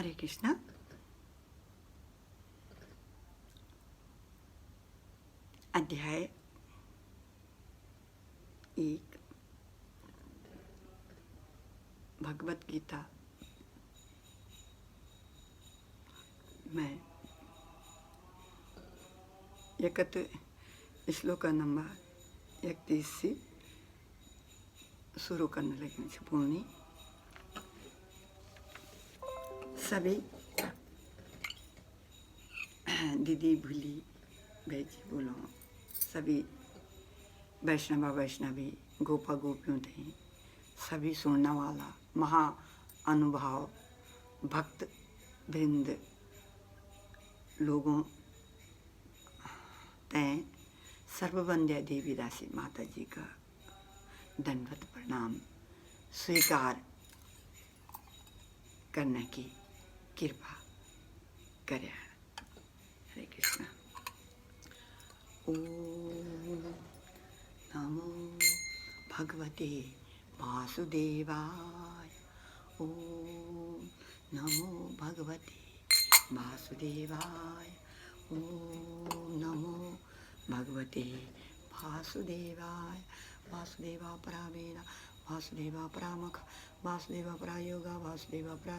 हरे कृष्णा। अध्याय 1 भगवत गीता में 31 श्लोक नंबर 31 से शुरू करने लगे हैं। पूर्णी सभी दीदी भूली बेची बोलो सभी वैष्णवा वैष्णवी गोपा गोपियों थे सभी सुनने वाला महा अनुभव भक्त वृंद लोगों तय सर्ववंद्या देवी दासी माता जी का दंडवत प्रणाम स्वीकार करने की कृपा करे। हरे कृष्णा। ओम नमो भगवते वासुदेवाय। ओम नमो भगवते वासुदेवाय। ओम नमो भगवते वासुदेवाय। वासुदेवा परा वेदा वासुदेवा परामख वासुदेवा परा योगा वासुदेवा परा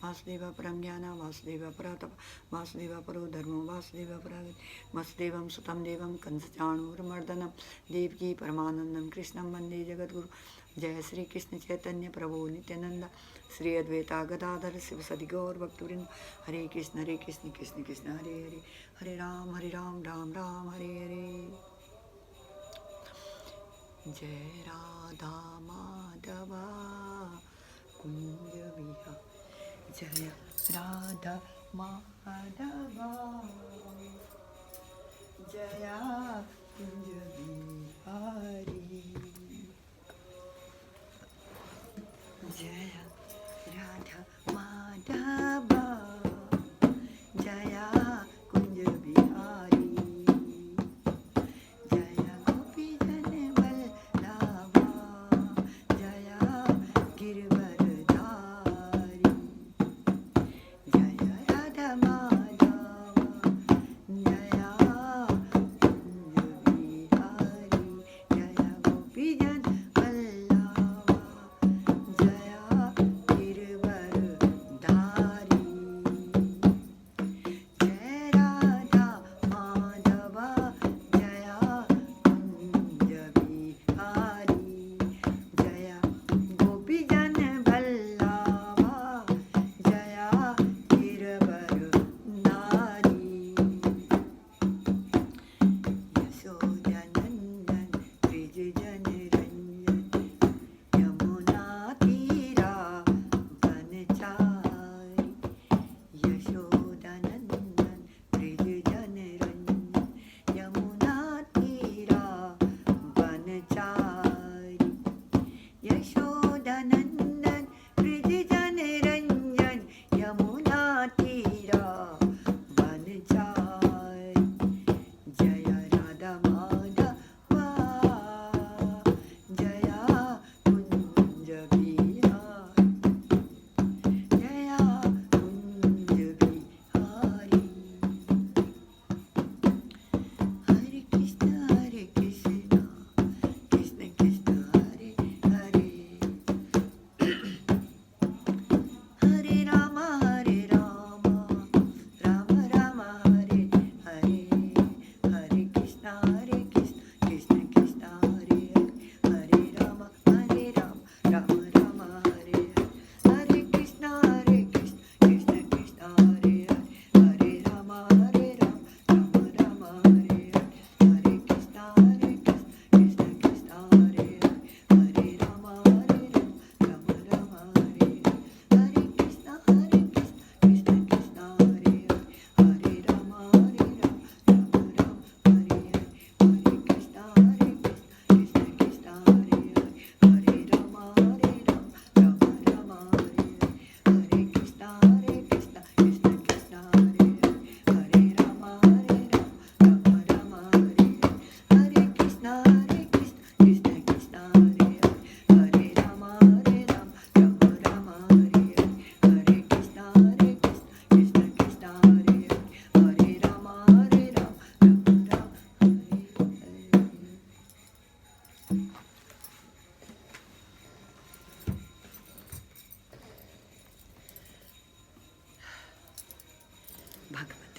वासुदेवा परम ज्ञान वासुदेवा परा तप वासुदेवा परो धर्मो वासुदेवा परा वासुदेवं सुतं देवं कंसचाणूरमर्दनं देवकी परमानंदं कृष्णं वंदे जगद्गुरु। जय श्री कृष्ण चैतन्य प्रभु नित्यानंद श्री अद्वैता गदाधर शिव सदि गौर भक्तवृंद। हरे कृष्ण कृष्ण कृष्ण हरे हरे हरे राम राम राम हरे हरे। जय राधा माधवा कुंज विहार। जय राधा माधवा जय कुंज बिहारी। जय राधा माधवा जय Kunj Bihari.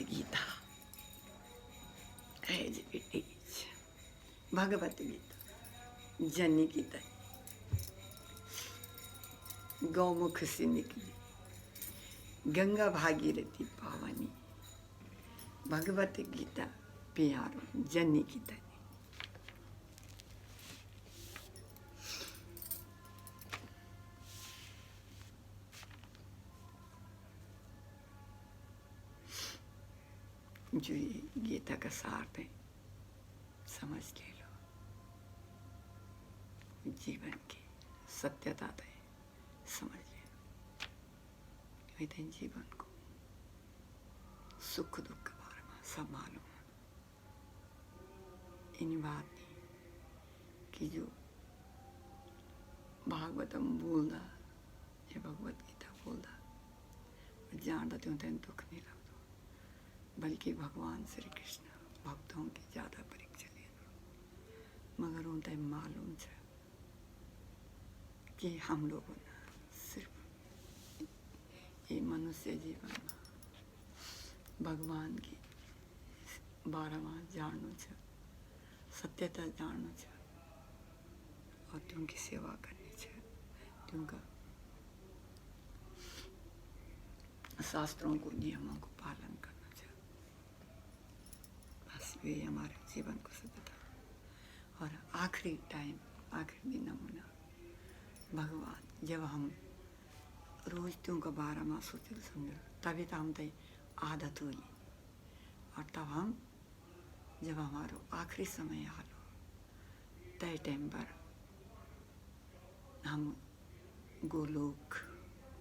Gita as it is, Bhagavad Gita जनी की तय गौमुख से निकली, गंगा भागीरथी पावनी, भगवत गीता प्यारो जनी की तय। जो ये गीता का सार है समझ ले लो, जीवन की सत्यता है समझ ले लो, इतने जीवन को सुख दुख के बारे में सब मालूम है। इन बात नहीं कि जो भागवतम बोलदा ये भगवत गीता बोलदा जानता त्यों तेन दुख नहीं लगता, बल्कि भगवान श्री कृष्ण भक्तों की ज़्यादा परीक्षा लेना, मगर उन टाइम मालूम है कि हम लोगों ने सिर्फ ये मनुष्य जीवन में भगवान की बारहवां जानू है, सत्यता जानू है और तुमकी सेवा करनी है, तुमका शास्त्रों को नियमों को पालन करना। वे हमारे जीवन को सत्यता। और आखिरी टाइम, आखिरी दिन नमूना भगवान जब हम रोज त्यों का बारह माह सोचल समझल तभी तो हम तय आदत हुई, और तब हम जब हमारो आखिरी समय आलो तय टाइम पर हम गोलोक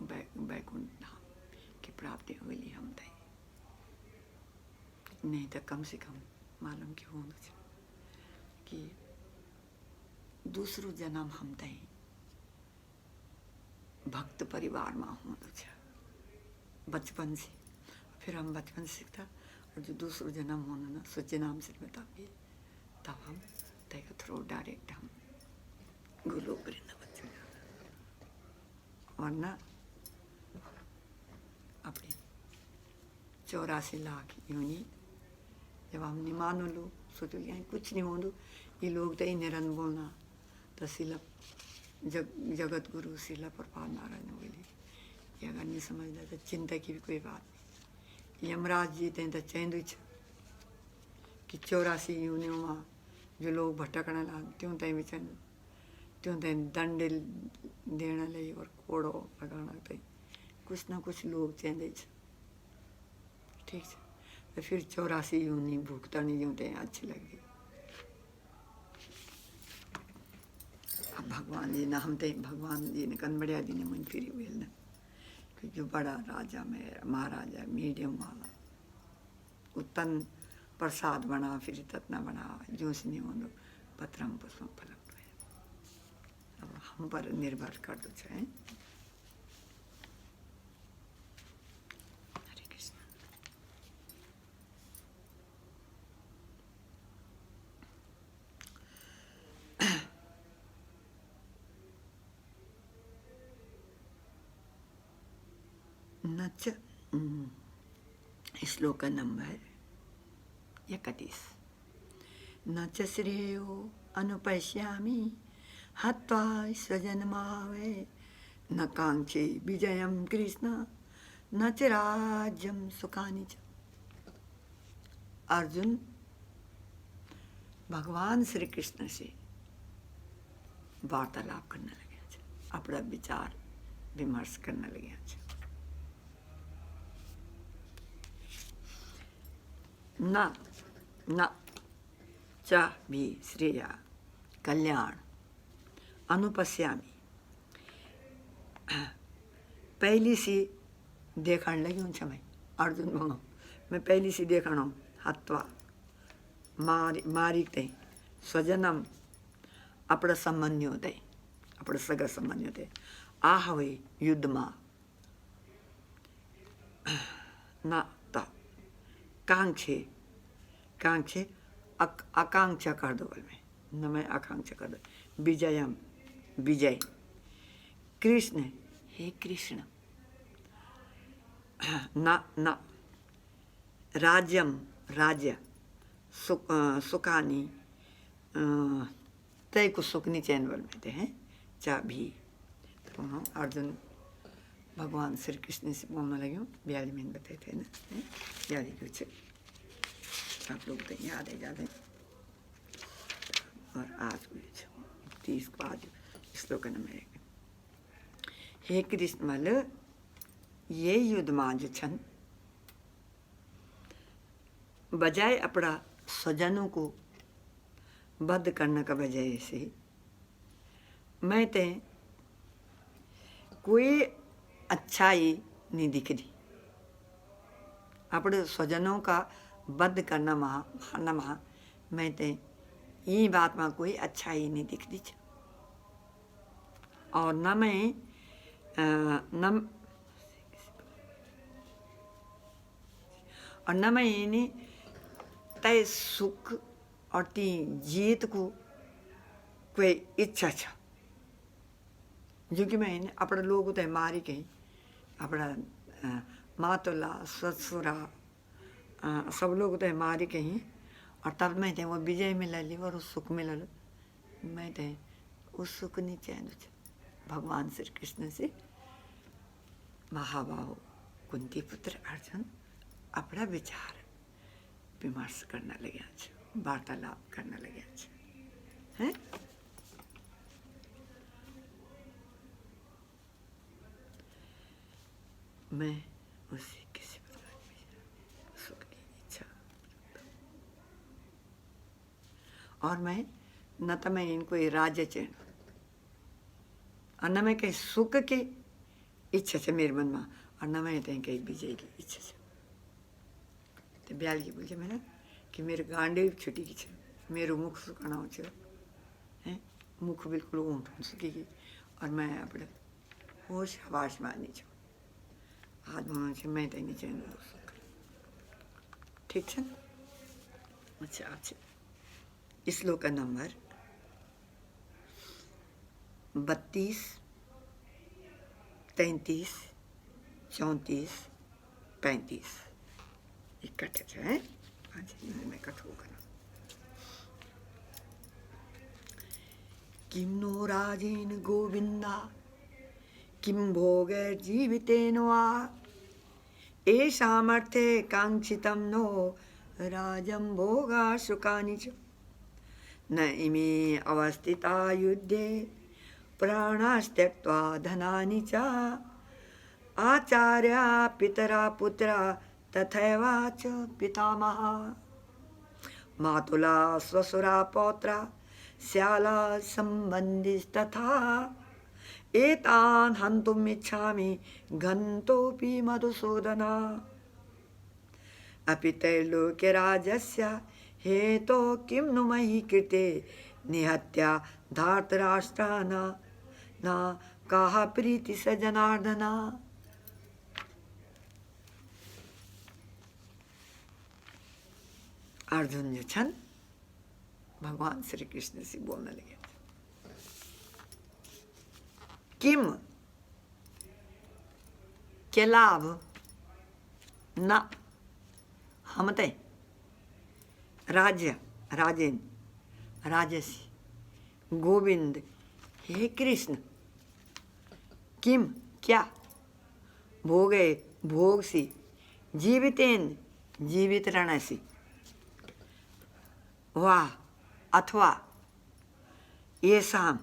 बैकुंठ धाम की प्राप्ति हुई हम तय, नहीं तो कम से कम मालूम कि हो कि दूसरो जन्म हम तय भक्त परिवार में हो बचपन से, फिर हम बचपन से सीखता और जो दूसरो जन्म होना ना सोचे नाम से बता भी, तब हम तय का थ्रो डायरेक्ट हम गोलोक वृंदावन चले जाना, वरना अपनी 84 लाख योनि जब हम नहीं मानो लो सोचो यहाँ कुछ नहीं हो, ये लोग तो ही निरंतर बोलना तो शिला जगत गुरु शिला प्रपाद नारायण बोली कि अगर नहीं समझना तो चिंता की भी कोई बात नहीं। यमराज जी थे तो चेंदु कि 84 योनियों में जो लोग भटकने लग त्यों तय विचन त्यों तय दंड देने लगे और कोड़ो लगाना तय कुछ ना कुछ लोग चेंदे, ठीक है, तो फिर 84 योनि भूखता नहीं जो ते अच्छी लगी। अब भगवान जी ने हम ते भगवान जी ने कनबड़िया जी ने मन फिरी हुई ना कि जो बड़ा राजा में महाराजा मीडियम वाला उत्तन प्रसाद बना फिर ततना बना जो नहीं हो पत्रम पुष्पम फलम, अब हम पर निर्भर कर दो चाहे। नच श्लोक नंबर 31। न च श्रेयो अनुपश्यामि हत्वा स्वजनमावे न कांक्षे विजयं कृष्ण न च राज्यं सुखानि च। अर्जुन भगवान श्री कृष्ण से वार्तालाप करने लगे, अपना विचार विमर्श करने लगे। न न च भी श्रेय कल्याण अनुपश्यामी पहली सी देखने लगी हूँ मैं अर्जुन भगवान मैं पहली सी देखना हूँ हत्वा मारी ते स्वजनम अपना संबंधी होते अपना सगा संबंधी होते आह हुई युद्ध में न कांक्षे कांक्षे आकांक्षा कर दो में न मैं आकांक्षा कर दो विजयम विजय कृष्ण हे कृष्ण न न राज्यम राज्य सुखानी तय को सुखनी चैन बोल में हैं चा भी। तो हम अर्जुन भगवान श्री कृष्ण से बोलने लगे ब्याली में बताए थे ना ब्याली कुछ आप लोग तो याद है ज़्यादा। और आज कुछ 30 को आज श्लोक में हे कृष्ण मल ये युद्ध मांझ छन बजाय अपना स्वजनों को बद्ध करने का वजह से मैं ते कोई अच्छाई नहीं दिख रही। अपने स्वजनों का बद्ध करना मारना महा मैं ते ये बात में कोई अच्छाई नहीं दिख रही। और न मैं इन्हें तय सुख और ती जीत को कोई इच्छा छ जो कि मैं अपने लोग तो मारी कहीं अपना मातुला ससुरा सब लोग तो मारी कहीं और तब मैं वो विजय मिला ली और उस सुख मिला लो मैं उस सुख नहीं चैन भगवान श्री कृष्ण से महाबाहु कुंती पुत्र अर्जुन अपना विचार विमर्श करने लगे वार्तालाप करने लगे हैं। मैं उसी किसी प्रकार की सुख की इच्छा और मैं न तो मैं इनको राज्य चैन और न मैं कहीं सुख की इच्छा से मेरे मन में और न मैं कहीं विजय की इच्छा से। तो ब्याल की बोल मैंने कि मेरे गांडे छुट्टी की छे मेरे मुख सुखाना हो हैं मुख बिल्कुल ऊँट सुखेगी और मैं अपने होश हवाश मानी छू हाथ मानो छे मैं तो नीचे सुख ठीक है। अच्छा अच्छा श्लोक नंबर 32 33 34 35 इकट्ठे है आज मैं कठोर करना किम नो राजेन गोविंदा किम भोग जीवितेन वा एषामर्थे कांक्षितं नो राजं भोगा सुखानि च न इमे अवस्थिता युद्धे प्राणास्त्यक्त्वा धनानि च आचार्या पितरा पुत्रा तथैवा च पितामहा मातुला स्वसुरा पौत्रा श्याला संबंधिस्तथा एतान् हन्तुम् इच्छामि घन्तोऽपि मधुसूदना अपि त्रैलोक्यराजस्य हेतो किं नु मयि कृते निहत्या धार्तराष्ट्रान् न काः प्रीति स जनार्दना। अर्जुन जो छन भगवान श्री कृष्ण से बोलने लगे किम के लाभ न हमते राज्य राजेन राजसी गोविंद हे कृष्ण किम क्या भोगे भोग सी जीवितेन जीवित रहने वाह अथवा ये शाम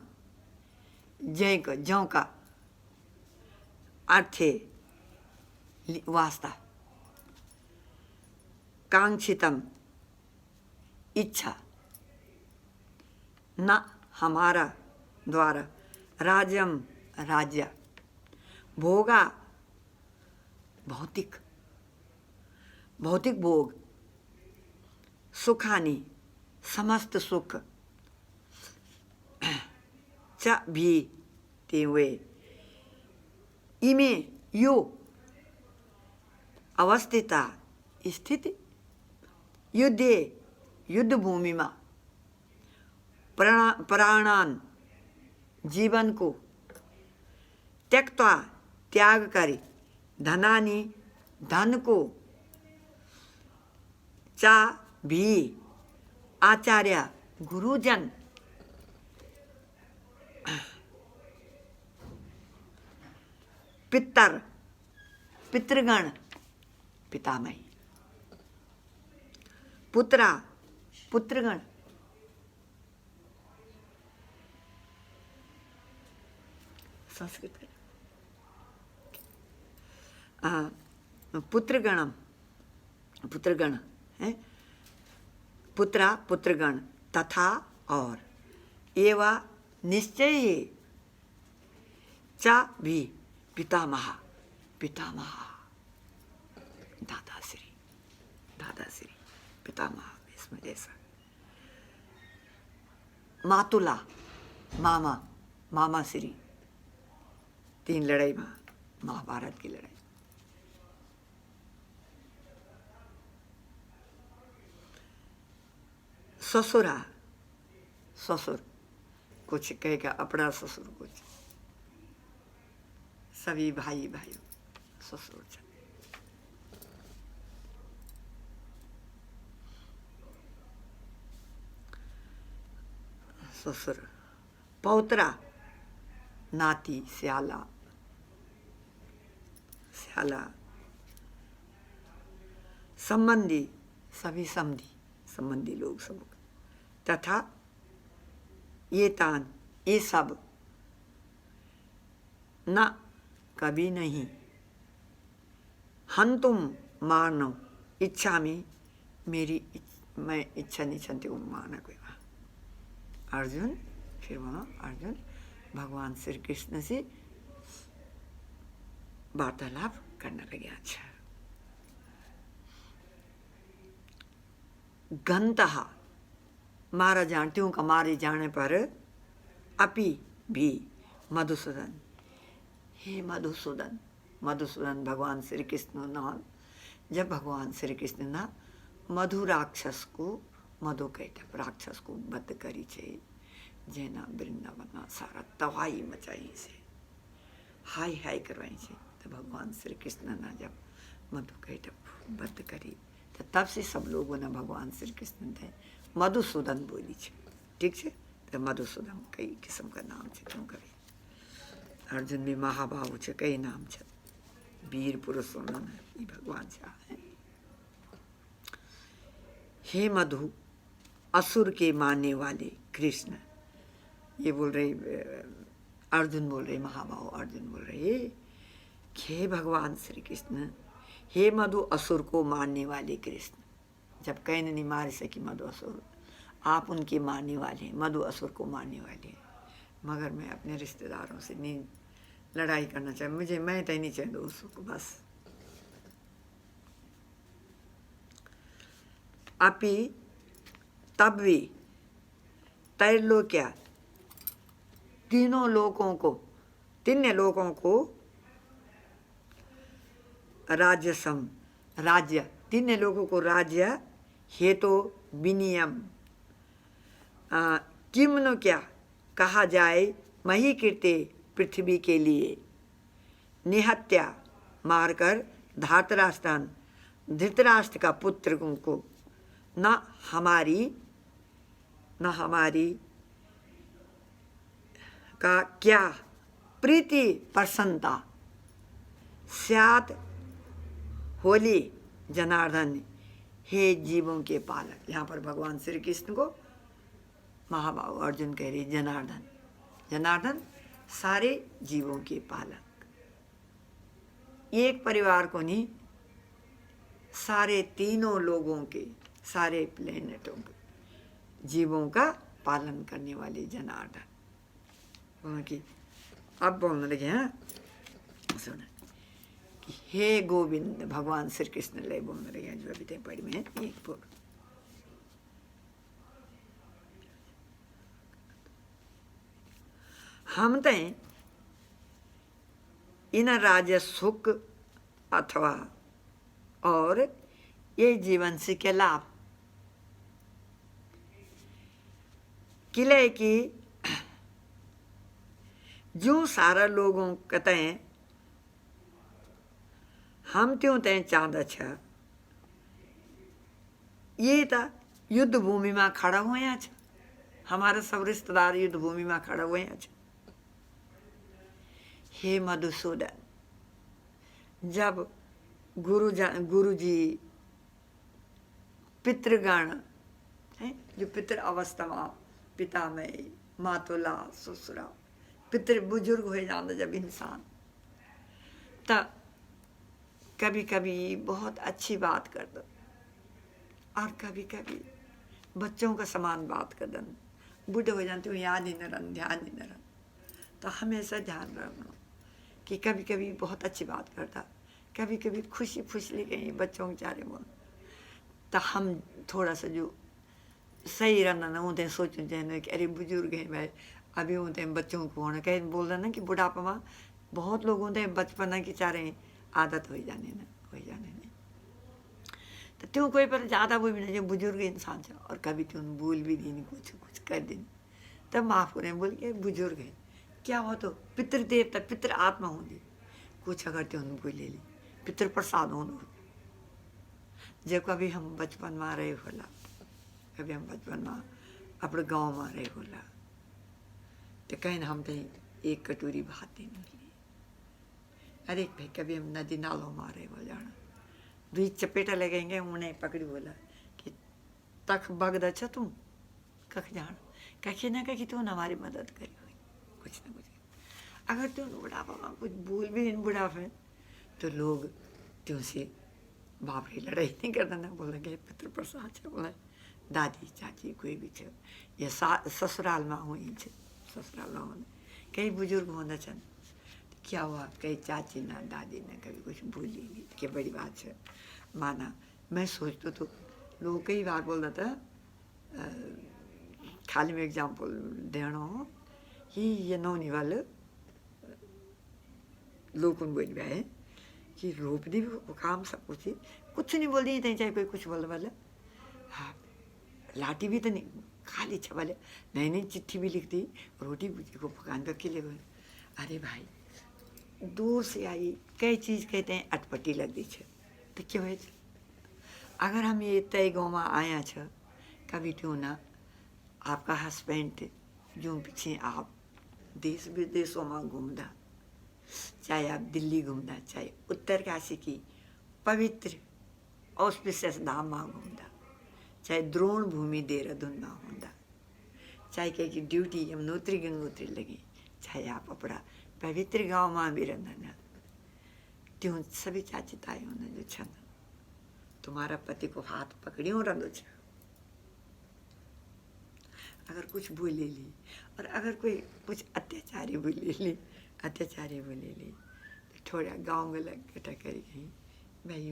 जय का जौ का अर्थे वास्ता कांक्षितम इच्छा न हमारा द्वारा राज्यम राज्य भोगा भौतिक भौतिक भोग सुखानी समस्त सुख च भी तेवे इमे यो अवस्थिता स्थिति युद्धे युद्ध भूमि में प्राणान जीवन को त्यक्त्वा त्याग करे धनानि धन को चा भी आचार्य गुरुजन पितर पितृगण पितामही पुत्रा पुत्रगण संस्कृत पुत्रगणम पुत्रगण है पुत्रा पुत्रगण तथा और एवा निश्चय ही चा भी पितामह पितामह दादाश्री पितामह इसमें जैसा मातुला मामा मामा श्री 3 लड़ाई में महाभारत की लड़ाई ससुरा ससुर कुछ कहेगा अपना ससुर कुछ सभी भाई भाइयों ससुर ससुर पौत्रा नाती स्याला स्याला संबंधी सभी संबंधी लोग सब तथा ये तान ये सब न कभी नहीं हंतुम मानो इच्छा में मैं इच्छा नहीं चाहती हूँ माना कोई अर्जुन फिर वहाँ अर्जुन भगवान श्री कृष्ण से वार्तालाप करने लगे अच्छा गंतः मारा जानती हूँ का मारे जाने पर अपि भी मधुसूदन हे मधुसूदन मधुसूदन भगवान श्री कृष्ण नाम जब भगवान श्री कृष्ण ना मधु राक्षस को मधु कैटप राक्षस को बद करी छे जेना वृंदावन सारा तबाही मचाई से हाय हाय करवाई छे तो भगवान श्री कृष्ण ना जब मधु कैटप बद करी तो तब से सब लोगों ने भगवान श्री कृष्ण थे मधुसूदन बोली छे ठीक है तो मधुसूदन कई किस्म का नाम छे क्यों करे अर्जुन भी महाभाव छे कई नाम छे वीर पुरुषों ने भगवान छे हे मधु असुर के मानने वाले कृष्ण ये बोल रहे अर्जुन बोल रहे महाभाव अर्जुन बोल रहे हे भगवान श्री कृष्ण हे मधु असुर को मारने वाले कृष्ण जब कहीं नहीं मार सकी मधु असुर आप उनके मारने वाले हैं मधु असुर को मारने वाले हैं मगर मैं अपने रिश्तेदारों से नहीं लड़ाई करना चाहिए मुझे मैं तो नहीं चाहिए उसको बस अपि तब भी त्रैलोक्य तीन लोगों को राज्य तीन लोगों को राज्य हेतु विनियम किम नु क्या कहा जाए मही कीर्ति पृथ्वी के लिए निहत्या मारकर धृतराष्ट्र का पुत्र को न हमारी का क्या प्रीति प्रसन्नता स्यात् होली जनार्दन हे जीवों के पालक यहाँ पर भगवान श्री कृष्ण को महाभाव अर्जुन कह रही जनार्दन सारे जीवों के पालक एक परिवार को नहीं सारे तीनों लोगों के सारे प्लेनेटों के जीवों का पालन करने वाले जनार्दन वहाँ की अब बोलने लगे हैं सुना कि हे गोविंद भगवान श्री कृष्ण ले बोलने लगे हैं जो अभी तक पढ़ी में एक बोल हम तो इन राज्य सुख अथवा और ये जीवन से के लाभ किले की जो सारा लोगों कहते हैं हम त्यों तय चांद अच्छा ये था युद्ध भूमि में खड़ा हुए छ। हमारा सब रिश्तेदार युद्ध भूमि में खड़ा हुए छ। हे मधुसूदन, जब गुरु जी पितृगण है, जो पितृ अवस्था में पिता में मातुला ससुरा पितृ बुजुर्ग हो जाता जब इंसान, तब कभी कभी बहुत अच्छी बात कर दो और कभी कभी बच्चों का समान बात कर दो। बूढ़े हो जाते हो याद ही न रन, ध्यान ही न रन। तो हमेशा ध्यान रखना कि कभी कभी बहुत अच्छी बात करता, कभी कभी खुशी फुसली गई बच्चों के चारे में, तो हम थोड़ा सा जो सही रहना ना होते सोचते हैं कि अरे बुजुर्ग हैं भाई, अभी होते हैं बच्चों को होना कहीं बोल रहा ना कि बुढ़ापा में बहुत लोग होते हैं बचपना की चारे आदत हो जाने ना तो त्यों कोई पर ज़्यादा वो भी नहीं जो बुजुर्ग इंसान था और कभी त्यों बोल भी दी कुछ कुछ कर दी तब माफ़ करें बोल के बुजुर्ग है क्या हो तो पितृदेवता पितृ आत्मा होगी कुछ अगर त्यों बोले ली पितृ प्रसाद होना जब कभी हम बचपन में रहे होला, कभी हम बचपन में अपने गांव में रहे होला तो कहीं हम तो एक कटोरी भात देने लिए, अरे भाई कभी हम नदी नालों में रहे हो जाना दुई चपेटा लगेंगे उन्हें पकड़ी बोला कि तक बगदा छ तुम कख जान कखी ना कखी तू हमारी मदद करी हुई कुछ ना कुछ। अगर तुम बुढ़ापा में कुछ बोल भी नहीं बुढ़ापे तो लोग तुमसे बाप रे लड़ाई नहीं करता ना बोलेंगे पितृ प्रसाद है बोला दादी चाची कोई भी छे ये ससुराल में हुई छे ससुराल में होने कई बुजुर्ग होना चन क्या हुआ कई चाची ना दादी ना कभी कुछ भूली नहीं कि बड़ी बात है माना। मैं सोचता तो लोग कई बार बोल रहा था खाली में एग्जाम्पल देना हो कि ये नौनी वाले लोग बोल गए कि रोप दी काम सब कुछ नहीं बोल दी चाहे कोई कुछ बोल वाला हाँ लाठी भी तो नहीं खाली छ वाले नई नई चिट्ठी भी लिख दी रोटी भूजी को पकाने का के लिए अरे भाई दूर से आई कई चीज़ कहते हैं अटपटी लग दी है तो क्यों है अगर हम ये तय गाँव में आया छ कभी क्यों ना आपका हस्बैंड जो पीछे आप देश विदेशों में घूमदा चाहे आप दिल्ली घूमदा चाहे उत्तर काशी की पवित्र ऑस्पिशियस धाम में घूमदा चाहे द्रोण भूमि देहरादून में होंदा चाहे कहीं की ड्यूटी यमुनोत्री गंगोत्री लगी चाहे आप अपना पवित्र गांव में भी रहना त्यों सभी चाची ताई होना जो छन तुम्हारा पति को हाथ पकड़ियो रंदो छ अगर कुछ बोले ली और अगर कोई कुछ अत्याचारी बोले ली तो थोड़ा गाँव में लग इकट्ठा करी गई भाई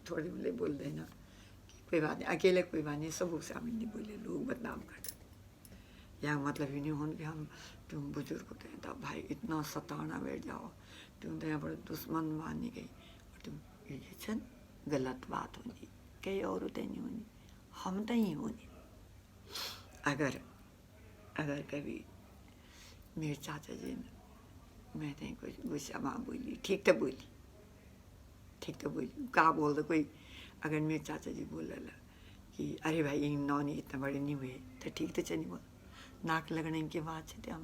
थोड़ी बोले बोल देना कि कोई बात नहीं अकेले कोई बात नहीं सब सामने नहीं बोले लोग बदनाम करते या मतलब ही नहीं हो कि हम तुम बुजुर्ग होते हैं तब भाई इतना सताना बैठ जाओ तुम तो यहाँ पर दुश्मन मानी गई और तुम ये छन गलत बात होनी कई और होते नहीं होनी हम तो ही होनी। अगर अगर कभी मेरे चाचा जी ने मैं तो कुछ गुस्सा माँ बोली ठीक तो बोली कहा बोल दो कोई अगर मेरे चाचा जी बोल रहा कि अरे भाई ये नौनी इतना बड़े नहीं हुए तो ठीक तो चली बोल नाक लगने के बाद से त्या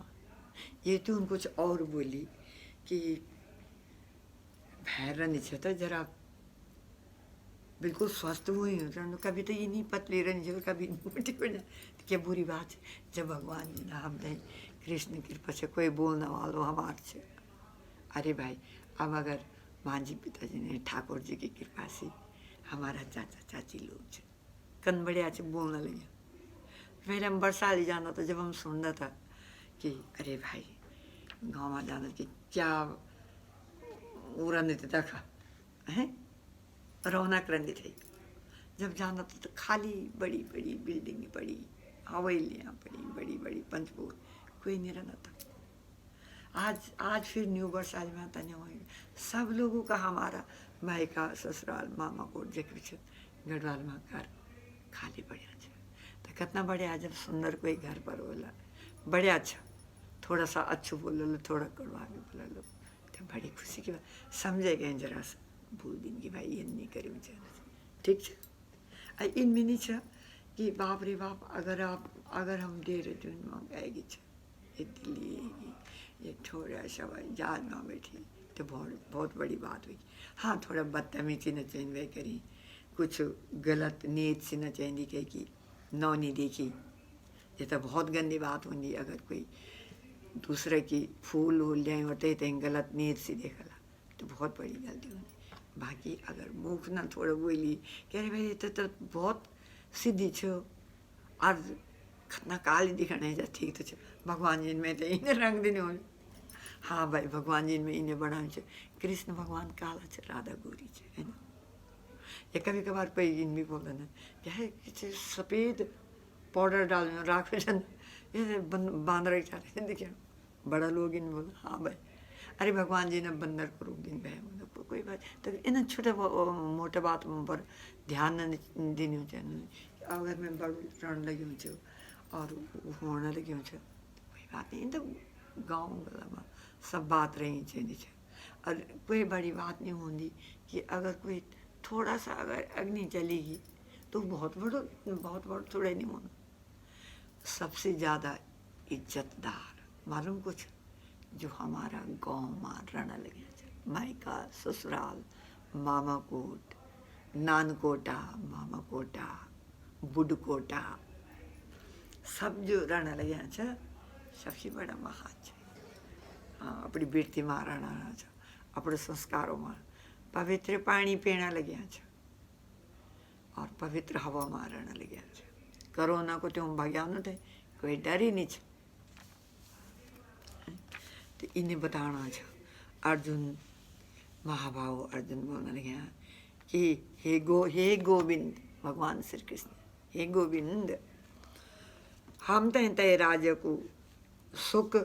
ये तो उन कुछ और बोली कि भैर छे तो जरा बिल्कुल स्वस्थ हुई हो कभी तो ये नहीं पतली रहनी चाहिए कभी मोटी हो जाए तो क्या बुरी बात है जब भगवान जी ने हम नहीं कृष्ण कृपा से कोई बोलने वालो हमारे से। अरे भाई अब अगर माँ जी पिताजी ने ठाकुर जी की कृपा से हमारा चाचा चाची लोग छे कन बढ़िया से बोलने लगे। पहले हम बरसाली जाना तो जब हम सुनना था कि अरे भाई गाँव में जाना कि क्या उड़ा नहीं देखा है रौनक रंदी थी जब जाना तो खाली बड़ी बड़ी बिल्डिंग पड़ी हवेलियाँ पड़ी बड़ी बड़ी पंचपुर कोई नहीं रहना था। आज फिर न्यू बरसाली में आता नहीं होगी सब लोगों का हमारा भाई का ससुराल मामा को जैसे गढ़वाल में घर खाली बढ़िया अच्छा तो कितना बढ़िया जब सुंदर कोई घर पर बोला बढ़िया अच्छा थोड़ा सा अच्छू बोल लो थोड़ा कड़वा भी बोला लो तो बड़ी खुशी की बात समझे गए जरा सा भूल दिन की भाई ये नहीं करे बेचारा ठीक है इनमें नहीं छ कि बाप रे बाप, अगर हम देहरादून में गएगी ये दिल्ली ये थोड़ा सा जहाज में बैठी तो बहुत बड़ी बात हुई। हाँ, थोड़ा बदतमीजी न चाहिए करी, कुछ गलत नीयत से न चाहिए कही कि नौ नहीं देखी, ये तो बहुत गंदी बात होंगी। अगर कोई दूसरे की फूल वूल जाए होते तो गलत नीयत से देखला तो बहुत बड़ी गलती होगी। बाकी अगर मुख ना थोड़ा बोली कह रहे भाई तो बहुत सीधी छो और खतना काली दिखाने जा, ठीक तो भगवान जी में तो इन्हें रंग देने हो। हाँ भाई, भगवान जी में इन्हें बनाए छे, कृष्ण भगवान काला छे, राधा गोरी छे, है ना। ये कभी कभार कोई इन भी बोलते ना क्या सफ़ेद पाउडर डाल राख ये बांदर चाहे देखिए बड़ा लोग इन बोला। हाँ भाई, अरे भगवान जी ने बंदर को रूप दिन भाई, मतलब कोई बात तो इन छोटे मोटे बात पर ध्यान न दिनु चाहिए। अगर मैं बड़ रण लगी हूँ और होने लगी हूँ, कोई बात नहीं, तो गाँव में सब बात रही चाहिए। और कोई बड़ी बात नहीं होती कि अगर कोई थोड़ा सा अगर अग्नि चलेगी तो बहुत बड़ा थोड़ा नहीं होना। सबसे ज़्यादा इज्जतदार मालूम कुछ जो हमारा गांव में रण लगे, मायका ससुराल मामा कोट नानकोटा मामा कोटा बुडकोटा सब जो रण लगे सबसे बड़ा महान है। हाँ, अपनी वृत्ति में रहना छ, अपने संस्कारों में पवित्र पानी पीना लगे और पवित्र हवा में रहना लगे। कोरोना को तुम भाग्या न थे, कोई डर ही नहीं। तो इन्हें बताना छ। अर्जुन महाभाव अर्जुन बोलने लगे कि हे गोविंद, भगवान श्री कृष्ण, हे गोविंद, हम तो राज्य को सुख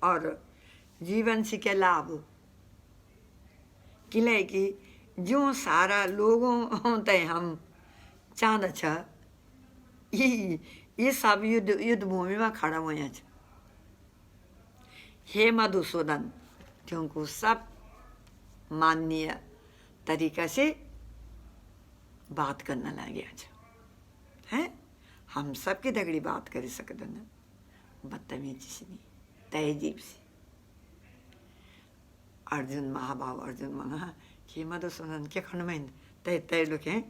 और जीवन से क्या लाभ किले कि जो सारा लोगों ते हम चांद छ ये सब युद्ध भूमि में खड़ा हुए। हे मधुसूदन, क्योंकि सब माननीय तरीका से बात करना लगे हैं। हम सबके दगड़ी बात कर सकते न, बदतमीजी से नहीं, तहजीब से। अर्जुन महाभाव अर्जुन मना कि मधुसूदन के खंड में तय लिखे,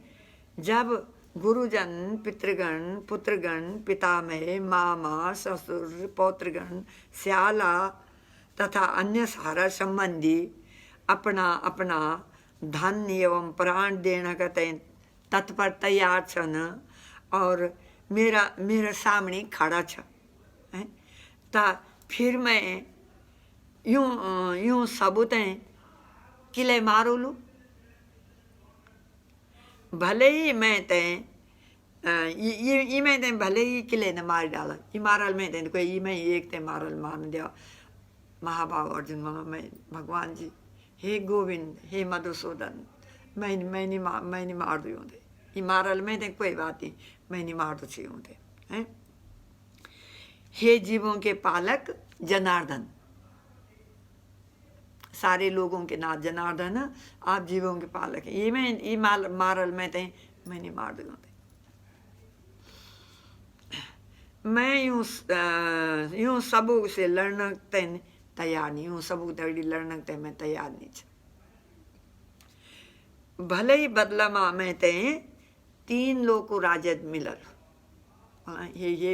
जब गुरुजन पितृगण पुत्रगण पितामह मामा ससुर पौत्रगण श्याला तथा अन्य सारा संबंधी अपना अपना धन एवं प्राण देने का तत्पर तैयार छन और मेरा सामने खड़ा छ, ता फिर मैं यूं सबूत किले मारू लू। भले ही मैं मैं भले ही किले ने मार डाला, ये मारल में कोई मैं एक मारल मान दिया। महाभाव अर्जुन मैं भगवान जी, हे गोविंद, हे मधुसूदन, मैं नहीं मार दूँ थे, ये मारल में कोई बात नहीं, मैं नहीं मार दू छूँ थे हैं। हे जीवों के पालक जनार्दन, सारे लोगों के नाथ जनार्दन, आप जीवों के पालक हैं, ये मारल में थे, मैं नहीं मार दूँ थे। मैं यूं सबू से लड़ना तैयार नहीं हूँ, सबू तगड़ी लड़ना मैं तैयार नहीं छ। भले ही बदला में मैं 3 लोग को राजद मिलल। ये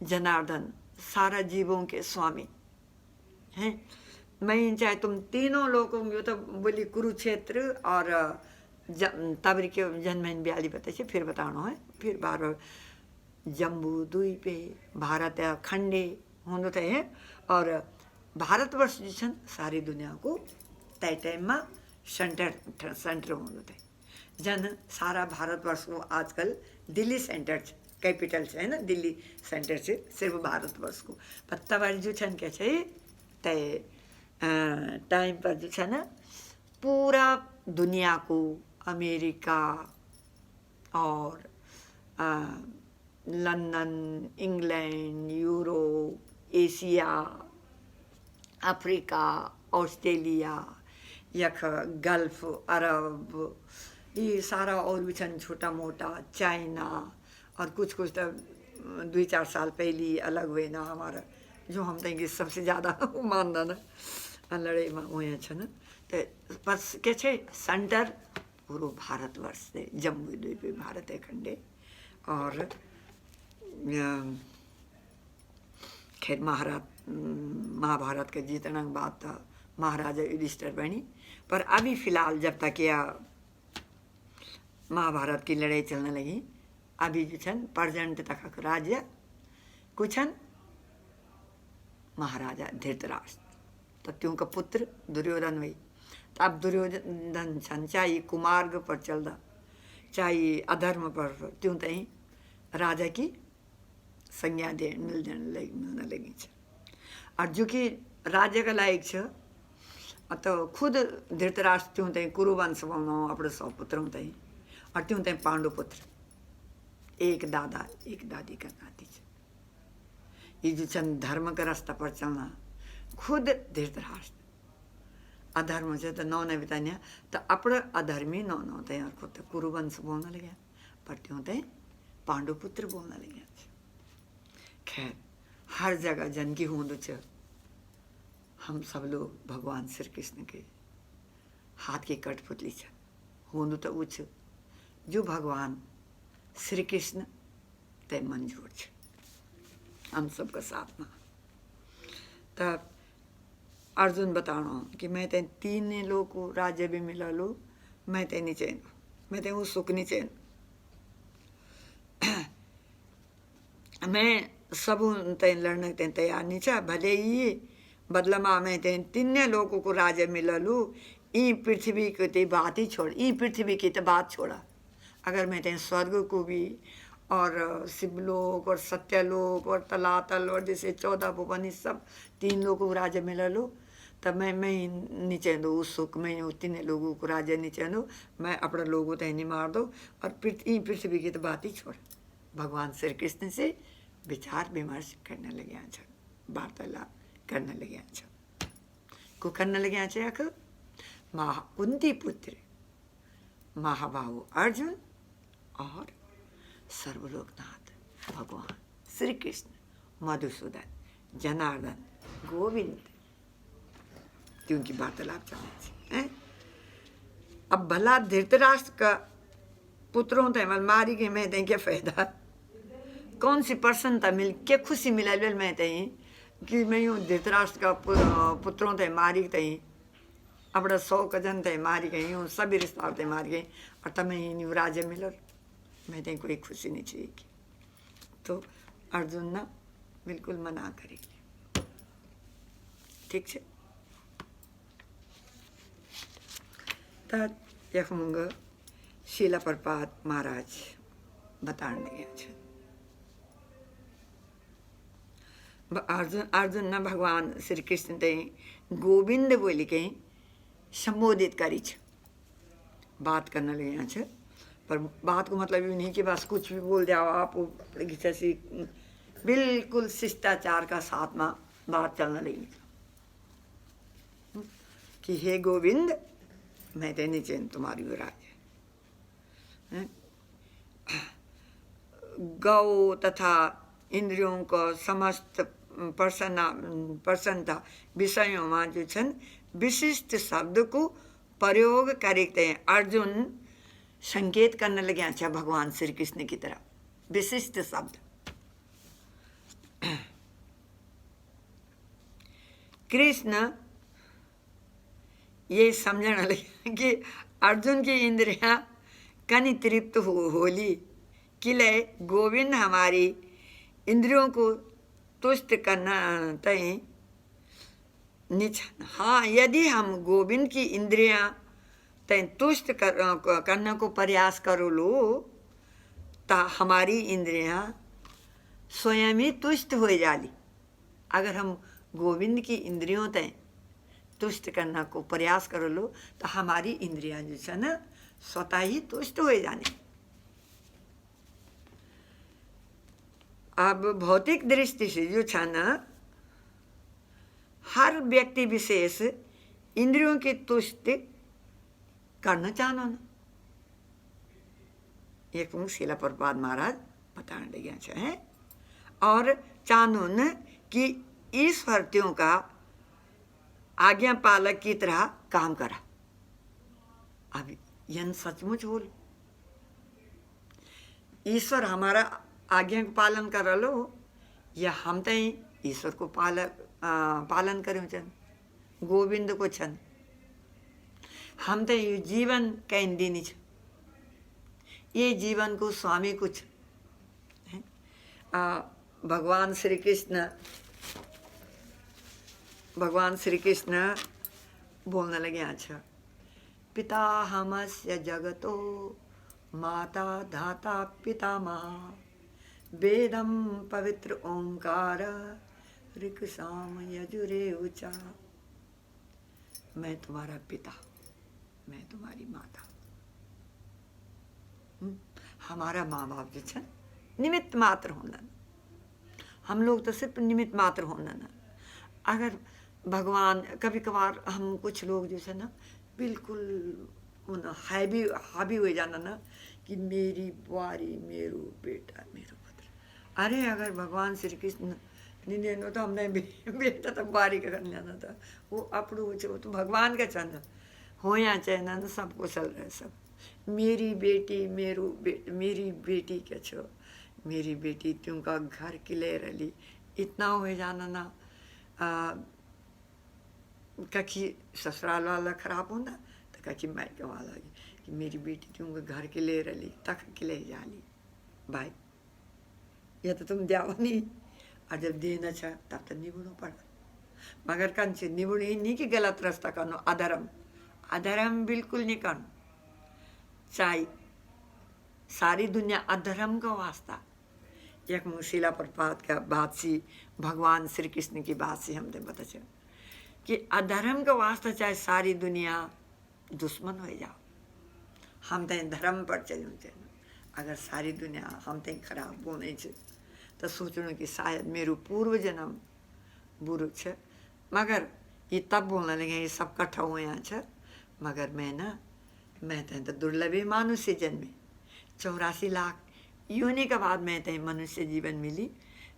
जनार्दन सारा जीवों के स्वामी हैं। मैं चाहे तुम तीनों लोगों को तो बोली कुरुक्षेत्र और तबरी के जन्म ब्याली बताइए, फिर बताना है, फिर बार जम्बू द्वीपे भारत खंडे होते हैं और भारतवर्ष जो सारी दुनिया को तय टाइम में सेंटर होते जन सारा भारतवर्ष को आजकल दिल्ली सेंटर कैपिटल है ना, दिल्ली सेंटर से सिर्फ भारतवर्ष को पत्ता बारी जो छन क्या तय टाइम पर जो है ना पूरा दुनिया को अमेरिका और London England Europe Asia Africa Australia यख गल्फ अरब ये सारा और भी छन छोटा मोटा चाइना और कुछ कुछ तो 2-4 साल पहले अलग हुए ना हमारा जो हम तैँकी सबसे ज़्यादा मान्दैन लडाइँमा उयो छन् बस के छ सेन्टर पूरो भारतवर्ष से जम्मू द्वीप भारत खंडे और खैर महाभारत के जीतने के बाद तो महाराजा युधिष्ठिर बनी पर अभी फिलहाल जब तक यह महाभारत की लड़ाई चलने लगी अभी जो छन प्रेजेंट तक राज्य कुछ महाराजा धृतराष्ट्र तो त्यों का पुत्र दुर्योधन वही तो अब दुर्योधन छन चाहे कुमार्ग पर चलता चाहे अधर्म पर त्यों तई राजा की संज्ञा मिलने लगी और जो कि राज्य का लायक छ तो खुद धृतराष्ट्र त्यों तई कुरुवंश बनाओ अपने 100 पुत्रों तई और त्यों तई पांडु पुत्र एक दादा एक दादी का नाती छ ये जो चंद धर्म का रास्ता पर चलना खुद धृतराष्ट्र अधर्म से तो नौ ने बितानिया तो अपने अधर्मी नौ तय और खुद कुरुवंश बोलने लगे पर त्यों तय पांडुपुत्र बोलने लगे खैर हर जगह जन की होंद छ हम सब लोग भगवान श्री कृष्ण के हाथ की कठपुतली छ होंद तो उछ जो भगवान श्री कृष्ण तय मंजूर छ हम सबका साथ में तब अर्जुन बताना कि मैं ते 3 लोग को राज्य भी मिला लो मैं ते नहीं चैन मैं ते वो सुख नहीं चैन मैं सब ते लड़ने ते तैयार नहीं था भले ही बदला में मैं ते 3 लोगों को राज्य मिला लो ई पृथ्वी की ते बात ही छोड़ ई पृथ्वी की तो बात छोड़ा अगर मैं ते स्वर्ग को भी और शिवलोक और सत्यलोक और तलातल और जैसे 14 भुवन सब 3 लोगों को राज्य मिला लो तब मैं नहीं चाहूँ उस सुख में 3 लोगों को राज्य नहीं चाहूँ मैं अपने लोगों तय नहीं मार दो और पृथ्वी की तो बात ही छोड़ भगवान श्री कृष्ण से विचार विमर्श करने लगे वार्तालाप करने लगे को करने लगे कुंती पुत्र महाबाहु अर्जुन और सर्वलोकनाथ भगवान श्री कृष्ण मधुसूदन जनार्दन गोविंद क्योंकि वार्तालाप चलने अब भला धृतराष्ट्र का पुत्रों तय मारी के मैं क्या फायदा कौन सी प्रसन्नता मिल क्या खुशी मिला मैं तय कि मैं यूँ धृतराष्ट्र का पुत्रों तय मारी तय अपना 100 कजन तय मारी गई यूँ सभी रिश्तेदार तय मारी गई और तब मैं राज्य मिलो मैं तय कोई खुशी नहीं चाहिए तो अर्जुन ना बिल्कुल मना करेगी ठीक है तब यह मुंग शीला प्रपात महाराज बताने लगे अर्जुन न भगवान श्री कृष्ण ते गोविंद बोली के संबोधित करी बात करने लगे पर बात को मतलब ये नहीं कि बस कुछ भी बोल जाओ आप जैसी बिल्कुल शिष्टाचार का साथ में बात चलने लगी कि हे गोविंद मैं ते नहीं चैन तुम्हारी राज्य गौ तथा इंद्रियों को समस्त प्रसन्नता विषयों में जो छन विशिष्ट शब्द को प्रयोग करते हैं अर्जुन संकेत करने लगे अच्छा भगवान श्री कृष्ण की तरफ विशिष्ट शब्द कृष्ण ये समझने लगे कि अर्जुन की इंद्रियां कनि तृप्त होली किले गोविंद हमारी इंद्रियों को तुष्ट करना तय निछन हाँ यदि हम गोविंद की इंद्रियां तय तुष्ट करने को प्रयास करो लो तो हमारी इंद्रियां स्वयं ही तुष्ट हो जाली अगर हम गोविंद की इंद्रियों तय तुष्ट करने को प्रयास करो लो तो हमारी इंद्रियां जो है ना स्वतः ही तुष्ट हो जाने अब भौतिक दृष्टि से जो है ना हर व्यक्ति विशेष इंद्रियों की तुष्टि करना चाहना ना एक शीला प्रभुपाद महाराज बताने लगे हैं। और चानुन कि ईश्वर त्यों का आज्ञा पालक की तरह काम करा। अब यन सचमुच बोल, ईश्वर हमारा आज्ञा का पालन कर लो या हम तो ईश्वर को पालन करूँ छन, गोविंद को छन। हम तो ये जीवन कहीं दिनी छ, ये जीवन को स्वामी कुछ भगवान श्री कृष्ण बोलने लगे। अच्छा, पिता हमस्य जगतो माता धाता पितामह वेदम पवित्र ओंकार ऋक्साम यजुरे ऊचा। मैं तुम्हारा पिता, मैं तुम्हारी माता। हमारा माँ बाप जो छन निमित्त मात्र होना, हम लोग तो सिर्फ निमित्त मात्र होना ना। अगर भगवान कभी कभार हम कुछ लोग जो है ना बिल्कुल हावी हो जाना ना कि मेरी बुआरी, मेरो बेटा, मेरो पुत्र। अरे अगर भगवान श्री कृष्ण नहीं देनो तो हमने बेटा तो बुआरी का करने जाना था। वो अपड़ू वो तो भगवान का चंद हो या चाहे ना सबको चल रहा है सब। मेरी बेटी, मेरी बेटी क्या छो, मेरी बेटी तुमका घर किले रली इतना हो जाना ना। कखी ससुराल वाला खराब होना तो कखी मायके वाला कि मेरी बेटी तुमको घर के ले रली तक के ले जाली। भाई ये तो तुम जाओ नहीं, और जब देना चाह तब तो निभुनो पड़ा। मगर कंचे निभुण ही नहीं कि गलत रास्ता करनो, अधर्म बिल्कुल नहीं करनो। चाहे सारी दुनिया अधर्म का वास्ता। एक मुशीला प्रपात का बात सी, भगवान श्री कृष्ण की बात से हमने पता चला कि अधर्म का वास्ता चाहे सारी दुनिया दुश्मन हो जाओ, हम तो धर्म पर चलूँ। अगर सारी दुनिया हम तो खराब बोने तो सोचना कि शायद मेरू पूर्व जन्म बुरु छ। मगर ये तब बोलने लगे ये सब कट्ठा हुए यहाँ छ। मगर मैं तो दुर्लभ मनुष्य जन्मे, 84 लाख योनि के बाद मैं तो मनुष्य जीवन मिली।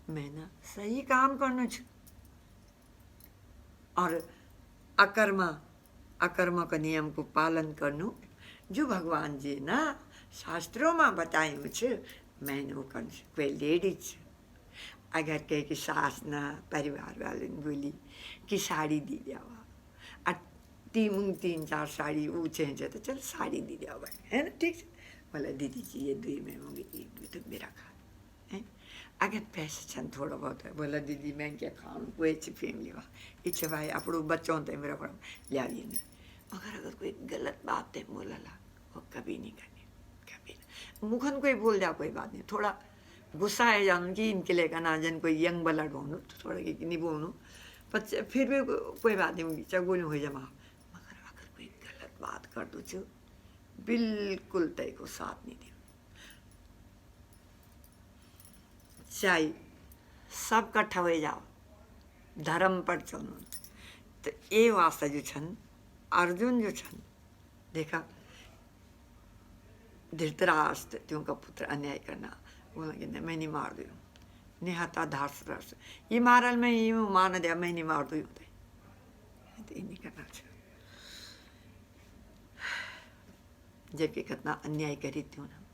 मैं ना सही काम करना छ और अकर्म का नियम को पालन करनु जो भगवान जी ना शास्त्रों में बतायु छ। मैंने वो कर कोई लेडीज अगर कहे कि सास ना परिवार वाले बोली कि साड़ी दी जावा, 3-4 साड़ी वो चेंज है तो चल साड़ी दी जावा, है ना, ठीक है। बोला दीदी जी ये 2 में होंगी, 1 भी तो मेरा खा है। अगर पैसे छन थोड़ा बहुत है, बोला दीदी मैं क्या खाऊं, कोई अच्छी फैमिली वा इच्छा भाई अपड़ो बच्चों तो मेरा पड़ा लिया नहीं। मगर अगर कोई गलत बात है बोला ला वो कभी नहीं करनी, कभी नहीं। मुखन कोई बोल जा कोई बात नहीं, थोड़ा गुस्सा है जानू कि इनके लिए का ना जन कोई यंग बलड होनो तो थोड़ा कि नहीं बोलूँ पर फिर भी कोई बात नहीं होगी चगोली हो जमा। मगर अगर कोई गलत बात कर दो जो बिल्कुल तय को साथ नहीं दे, चाहे सब कट्ठा हो जाओ धर्म पर चलना। तो ये वास्ता जो छन अर्जुन जो छन देखा धृतराष्ट्र त्यों का पुत्र अन्याय करना बोलेंगे नहीं मैं नहीं मार दूँ, निहता धृतराष्ट्र ये मारल मैं ये मान दिया मैं नहीं मार दूँ, तो ये नहीं करना चाहिए। जबकि कितना अन्याय करी थी उन्होंने,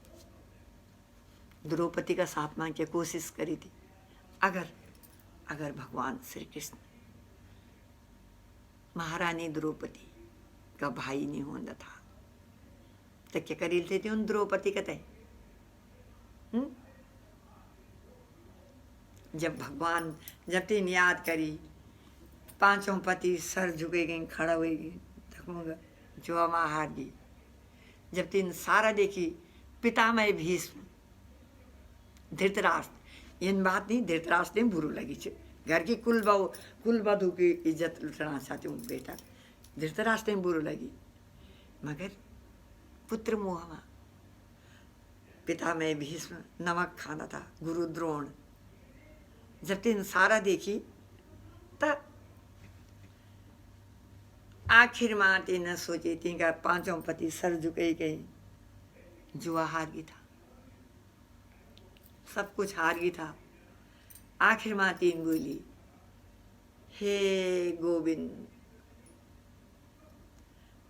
द्रौपदी का साथ मांग के कोशिश करी थी। अगर भगवान श्री कृष्ण महारानी द्रौपदी का भाई नहीं होता था तो क्या करी थे उन द्रौपदी कहते जब तीन याद करी 5 पति सर झुके गई खड़ा हुई गई जो हार गई। जब तीन सारा देखी पितामह भीष्म धृतराष्ट्र इन बात नहीं धृतराष्ट्र ने बुरू लगी छे घर की कुल बधू की इज्जत लुटना चाहती हूँ बेटा धृतराष्ट्र ने बुरू लगी। मगर पुत्र मोहमा पितामह भीष्म नमक खाना था गुरु द्रोण जब तीन सारा देखी तब आखिर माँ तीन सोची थी का 5 पति सर झुके गई जुआ हार गई था सब कुछ हार गई था। आखिर में तीन बोली, हे गोविंद।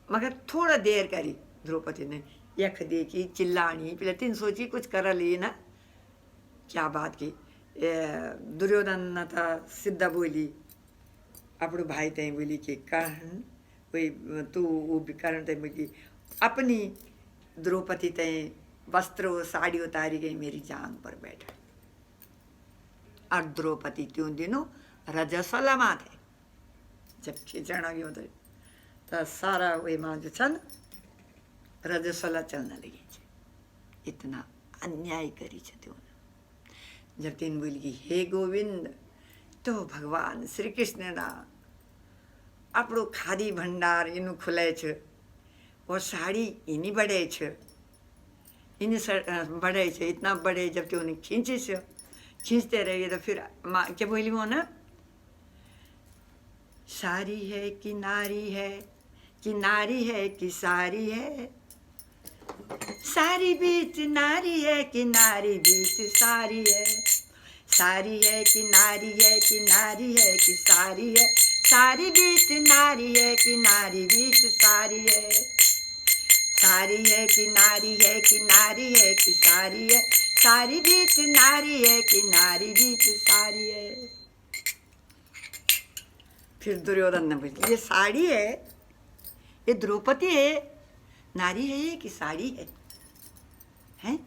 मगर थोड़ा देर करी द्रौपदी ने, यख देखी, चिल्लानी, पहले तीन सोची कुछ कर ली ना, क्या बात की। दुर्योधन न था सीधा बोली अपने भाई तय बोली कि कारण वही तू वो कारण तय बोली अपनी द्रौपदी तय वस्त्र साड़ी उतारी गई मेरी जान पर बैठा। और द्रौपदी त्यों दिनों रजस्वला थे। जब खींचण गयो तो सारा वे मां जो छन रजस्वला चलने लगी छे। इतना अन्याय करी छे त्यों। जब तीन बोली कि हे गोविंद, तो भगवान श्री कृष्ण ना अपनो खादी भंडार इनु खुले छे और साड़ी इनी बढ़े छे, इनी बढ़े छे, इतना बढ़े। जब कि उन्हें खींचे छे, खींचते रहिए तो फिर माँ क्या बोली वो ना, सारी है कि नारी है, कि नारी है कि सारी है, सारी बीच नारी है कि नारी बीच सारी है, सारी है कि नारी है कि नारी है कि सारी है, सारी बीच नारी है कि नारी बीच सारी है, सारी है कि नारी है कि नारी है कि सारी है, सारी बीच नारी है कि नारी बीच सारी है। फिर दुर्योधन ने बोली, ये साड़ी है, ये द्रौपदी है, नारी है ये कि साड़ी है, हैं?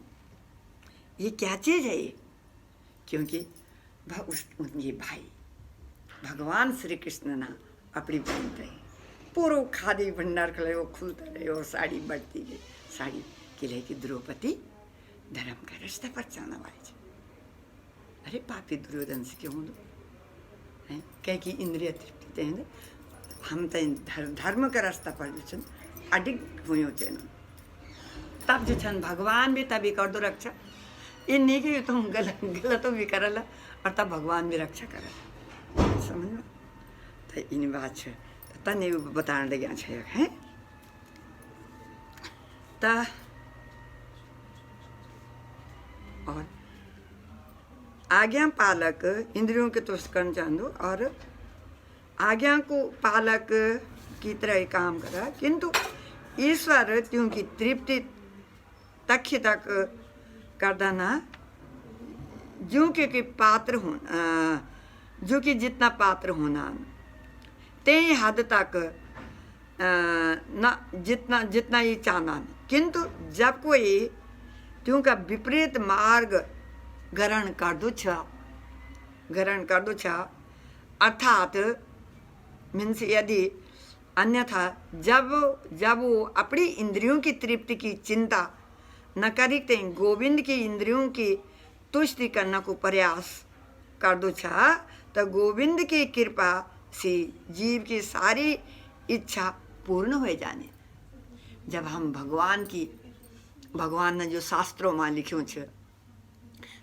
ये क्या चीज है ये? क्योंकि उनके भाई भगवान श्री कृष्ण ना अपनी बहन थे पूरा खादी भंडार खड़े वो खुलता रहे और साड़ी बढ़ती गई। साड़ी के लिए कि द्रौपदी धर्म का रास्ता पर चलने वाली। अरे पापी दुर्योधन से क्यों दो हैं? कह की इंद्रिय तृप्ति तेन हम तो धर्म का रास्ता पर जो छन अडिग हुयो छन। तब जो छन भगवान भी तभी कर दो रक्षा। इन नहीं कि तुम गलत भी करला और तब भगवान भी रक्षा करला। समझ में? तो इन बात है तो तने बताने लगे छे हैं। ता और आज्ञा पालक इंद्रियों के तुष्ट करना चाहूँ और आज्ञा को पालक की तरह काम करा, किंतु ईश्वर त्यों की तृप्ति तक कर देना जो कि पात्र होना, जो कि जितना पात्र होना ते हद तक न जितना जितना ही चाहना। किंतु जब कोई त्यों का विपरीत मार्ग ग्रहण कर दो अर्थात मीन्स यदि अन्यथा जब वो अपनी इंद्रियों की तृप्ति की चिंता न करते गोविंद की इंद्रियों की तुष्टि करने को प्रयास कर दो तो गोविंद की कृपा से जीव की सारी इच्छा पूर्ण हो जाने। जब हम भगवान ने जो शास्त्रों में लिखियों छे,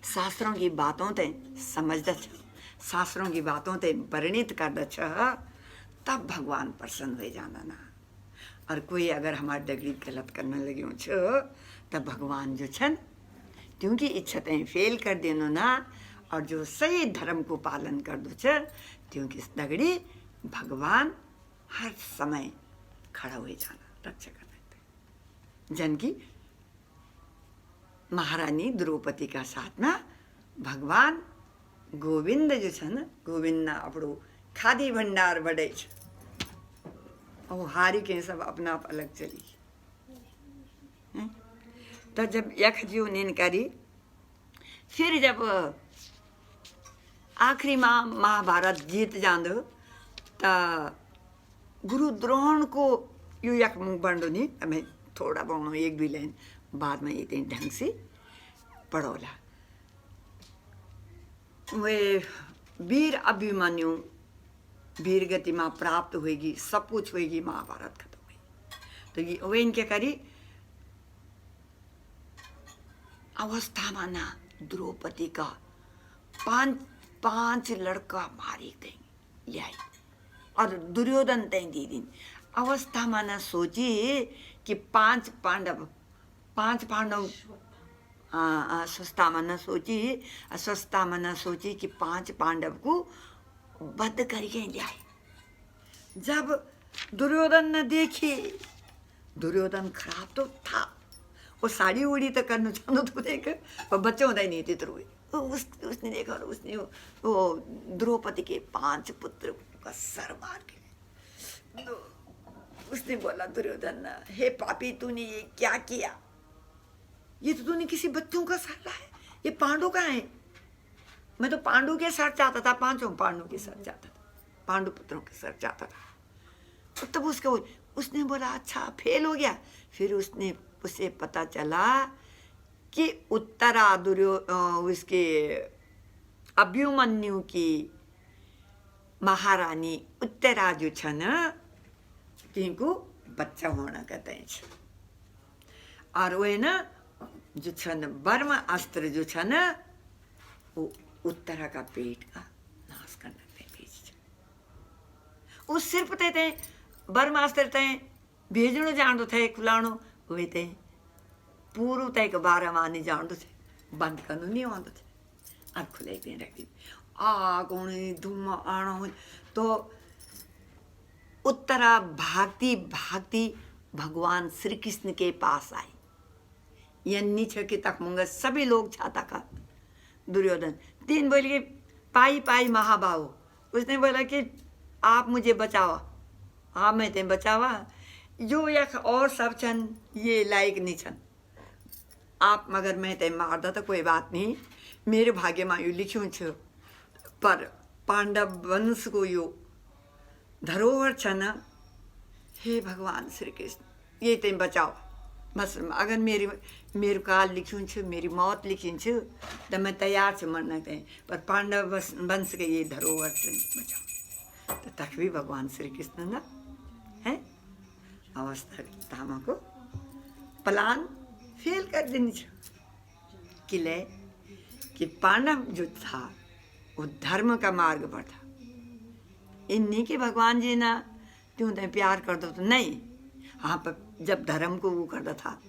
शास्त्रों की बातों ते समझदा छ, शास्त्रों की बातों ते वर्णित करदा छ, तब भगवान प्रसन्न हो जाना ना। और कोई अगर हमारे डगरी गलत करने लगे छ तब भगवान जो छन क्योंकि इच्छाएं फेल कर देनो ना और जो सही धर्म को पालन कर दो छ क्योंकि दगड़ी भगवान हर समय खड़ा हो जाना रक्षा करना। जन की महारानी द्रौपदी का साथ में भगवान गोविंद जो छन गोविंद अपनो खादी भंडार बढ़े और हारी के सब अपना आप अलग चली। तो जब यख जीव नीन करी फिर जब आखिरी माँ महाभारत जीत जांदो तो गुरु द्रोण को यू यख मुंह बंडो नहीं हमें थोड़ा बहुत एक भी लाइन बाद में ये ढंग से पढ़ोला। वे वीर अभिमन्यु वीर गति माँ प्राप्त होगी, सब कुछ होगी, महाभारत खत्म हुई। तो ये वे इनके करी अवस्था माना द्रौपदी का पांच लड़का मारी देंगे ले आई और दुर्योधन तय दी दिन अवस्था माना सोची कि पांच पांडव स्वस्ता मन सोची कि 5 पांडव को बद करके जाए। जब दुर्योधन ने देखी, दुर्योधन खराब तो था, वो साड़ी उड़ी तो करना चाहता तो देख, पर बच्चे होता ही नहीं थे। उसने देखा और उसने वो द्रौपदी के 5 पुत्र का सर मार के, उसने बोला दुर्योधन, हे पापी तूने ये क्या किया? ये तो तूने किसी बच्चों का सर लाया, ये पांडु का है। मैं तो पांडु के सर चाहता था, 5 पांडु के सर चाहता था, पांडु पुत्रों के सर चाहता था। तब उसने बोला अच्छा फेल हो गया। फिर उसे पता चला कि उत्तरा उसके अभिमन्यु की महारानी उत्तरा जो छ न तिनको बच्चा होना कहते हैं। और वो न जो छ न ब्रह्म अस्त्र जो छ न वो उत्तरा का पेट का नाश करने पे भेज। उस सिर्फ ते ब्रह्म अस्त्र ते भेजणो जाणदो थे, खुलाणो वे ते पूर्व तक 12 मानी जाणदो थे, बंद करनो नहीं आंदो थे। और खुले पे रखी आग होनी, धुआं आना। तो उत्तरा भागती भागती भगवान श्री कृष्ण के पास आई। यह नीचे की तक मुंगा सभी लोग छाता का दुर्योधन 3 बोल के पाई पाई महाबाहु। उसने बोला कि आप मुझे बचावा। हाँ मैं ते बचावा, जो यख और सब छन ये लायक नहीं छन। आप मगर मैं ते मार दा तो कोई बात नहीं, मेरे भाग्य में यू लिख्यूं छ। पर पांडव वंश को यो धरोहर छ न, हे भगवान श्री कृष्ण ये ते बचाओ। बस अगर मेरे काल लिख्यूं छ, मेरी मौत लिखी छ तो मैं तैयार छ मरने ते, पर पांडव वंश के ये धरोहर से बचाओ। तो तक भी भगवान श्री कृष्ण ना है अवस्था तामा को प्लान फेल कर देनी छ। किले कि पांडव जो था वो धर्म का मार्ग पर था। इन्हीं के भगवान जी ना क्यों ते प्यार कर दो तो नहीं। हाँ पर जब धर्म को वो करता था,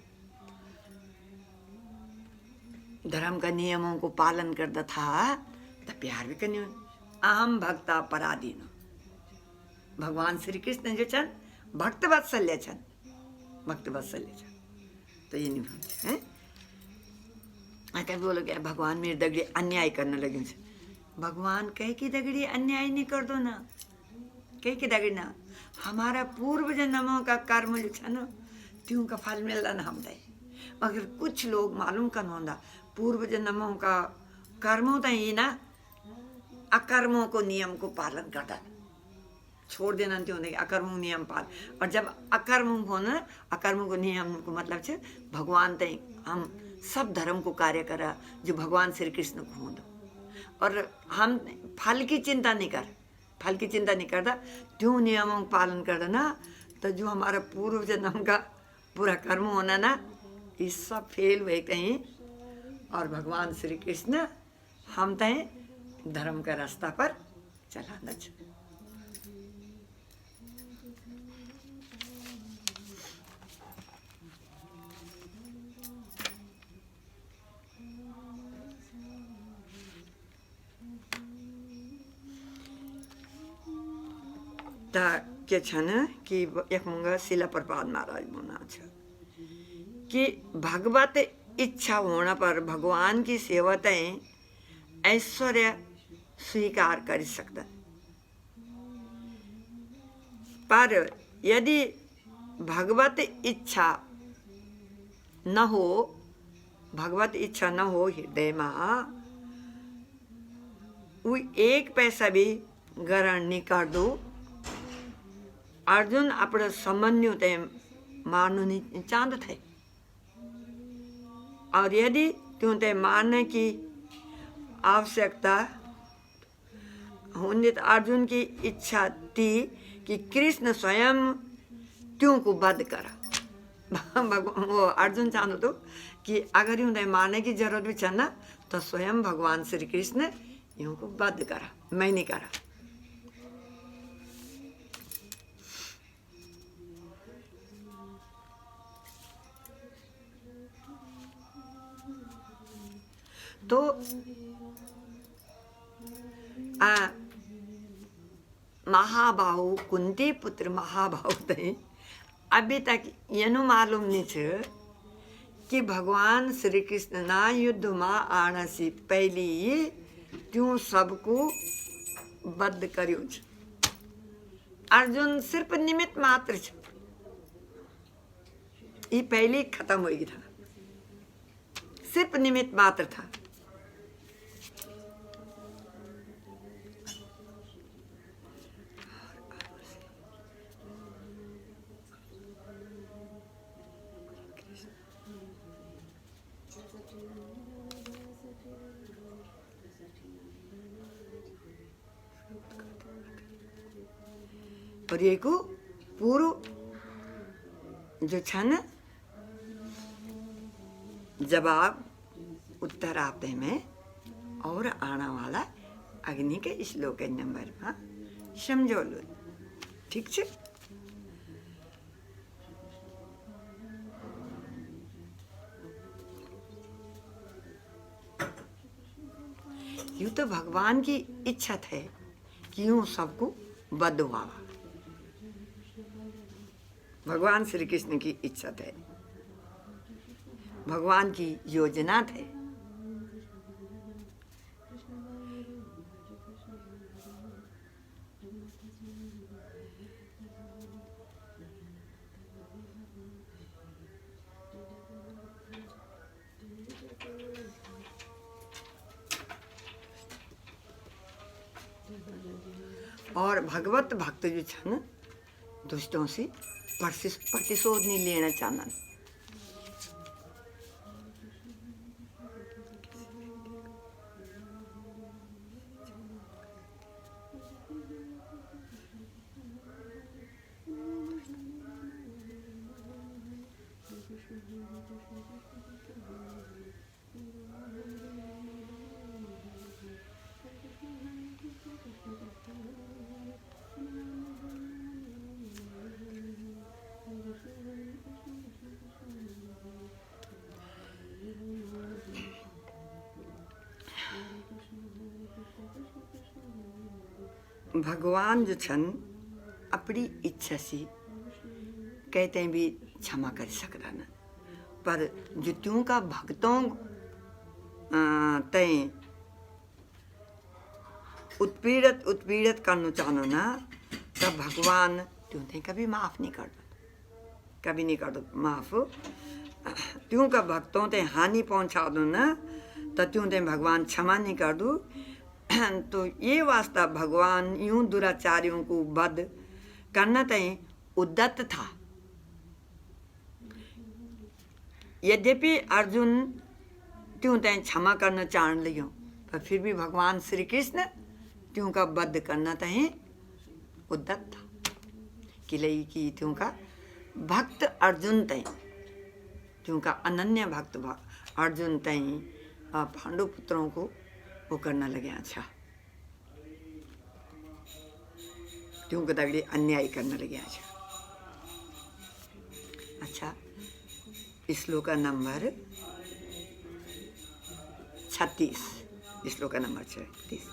धर्म का नियमों को पालन करता था, तो प्यार भी करनी। अहम भक्ता पराधीन। भगवान श्री कृष्ण जो छन भक्त वत्सल्य छन, भक्त वत्सल्य छन। तो ये नहीं है बोलो क्या भगवान मेरे दगड़ी अन्याय करने लगे। भगवान कहे कि दगड़ी अन्याय नहीं कर दो ना, कहे कि दगड़ी ना हमारा पूर्व जन्मों का कर्म जो है ना त्यों का फल मिलता ना हम दे। मगर कुछ लोग मालूम कर होंदा पूर्व जन्मों का कर्मों तो ही ना अकर्मों को नियम को पालन करता, छोड़ देना क्यों नहीं अकर्मों नियम पाल। और जब अकर्म हो ना, अकर्म को नियम को मतलब छे भगवान ते हम सब धर्म को कार्य करा जो भगवान श्री कृष्ण को हो। और हम फल की चिंता नहीं कर, फल की चिंता नहीं करता, क्यों नियमों का पालन करता ना, तो जो हमारा पूर्व जन्म का पूरा कर्म होना ना ये सब फेल हुए कहीं। और भगवान श्री कृष्ण हम तय धर्म का रास्ता पर चलाना चाहिए। के छन कि एक मंगा शिला प्रपाद महाराज बोलना छ कि भगवत इच्छा होने पर भगवान की सेवा तय ऐश्वर्य स्वीकार कर सकता, पर यदि भगवत इच्छा न हो, भगवत इच्छा न हो हृदय में, वो 1 पैसा भी ग्रहण नहीं कर दो। अर्जुन अपने समन्यु ते मारना नहीं चाहते थे, और यदि त्यों ते मारने की आवश्यकता होने तो अर्जुन की इच्छा थी कि कृष्ण स्वयं त्यों को वध करा। वो अर्जुन चाहते तो कि अगर यूं ते मारने की जरूरत भी चलना तो स्वयं भगवान श्री कृष्ण यूं को वध करा, मैं नहीं करा। तो महाबाहु कुंती पुत्र महाबाहु थे अभी तक यनु मालूम नहीं छे कि भगवान श्री कृष्ण ना युद्ध में आने से पहले ही त्यों सबको बद्ध कर्यो छे। अर्जुन सिर्फ निमित्त मात्र छे, ये पहले खत्म हो गया था, सिर्फ निमित्त मात्र था। और ये को पूर्व जो छन जवाब उत्तर आपते में और आने वाला अग्नि के श्लोक नंबर में समझो लो, ठीक छे। यूं तो भगवान की इच्छा थे कि यूं सबको बद्ध हुआ, भगवान श्री कृष्ण की इच्छा थे, भगवान की योजना थे। और भगवत भक्त जो छन दुष्टों से प्रतिशोध नहीं लेना चाहना। भगवान जो छन अपनी इच्छा से कहते हैं भी क्षमा कर सकता न, पर जो त्यों का भक्तों तय उत्पीड़ित करना चाहनो ना, तब भगवान त्यों ते कभी माफ नहीं कर दो, कभी नहीं कर दो माफ। त्यों का भक्तों ते हानि पहुंचा दो ना, तो त्यों ते भगवान क्षमा नहीं कर दो। तो ये वास्ता भगवान यूं दुराचारियों को वध करना तय उद्यत था। यद्यपि अर्जुन त्यों तय क्षमा करना चाह लियो, पर फिर भी भगवान श्री कृष्ण त्यों का वध करना तय उद्यत था। किलई की त्यों का भक्त अर्जुन तय, त्यों का अनन्य भक्त अर्जुन तय पांडु पुत्रों को वो करना लगे। अच्छा त्यों कदागड़ी अन्याय करना लगे। अच्छा श्लोक नंबर 36, श्लोक नंबर 36।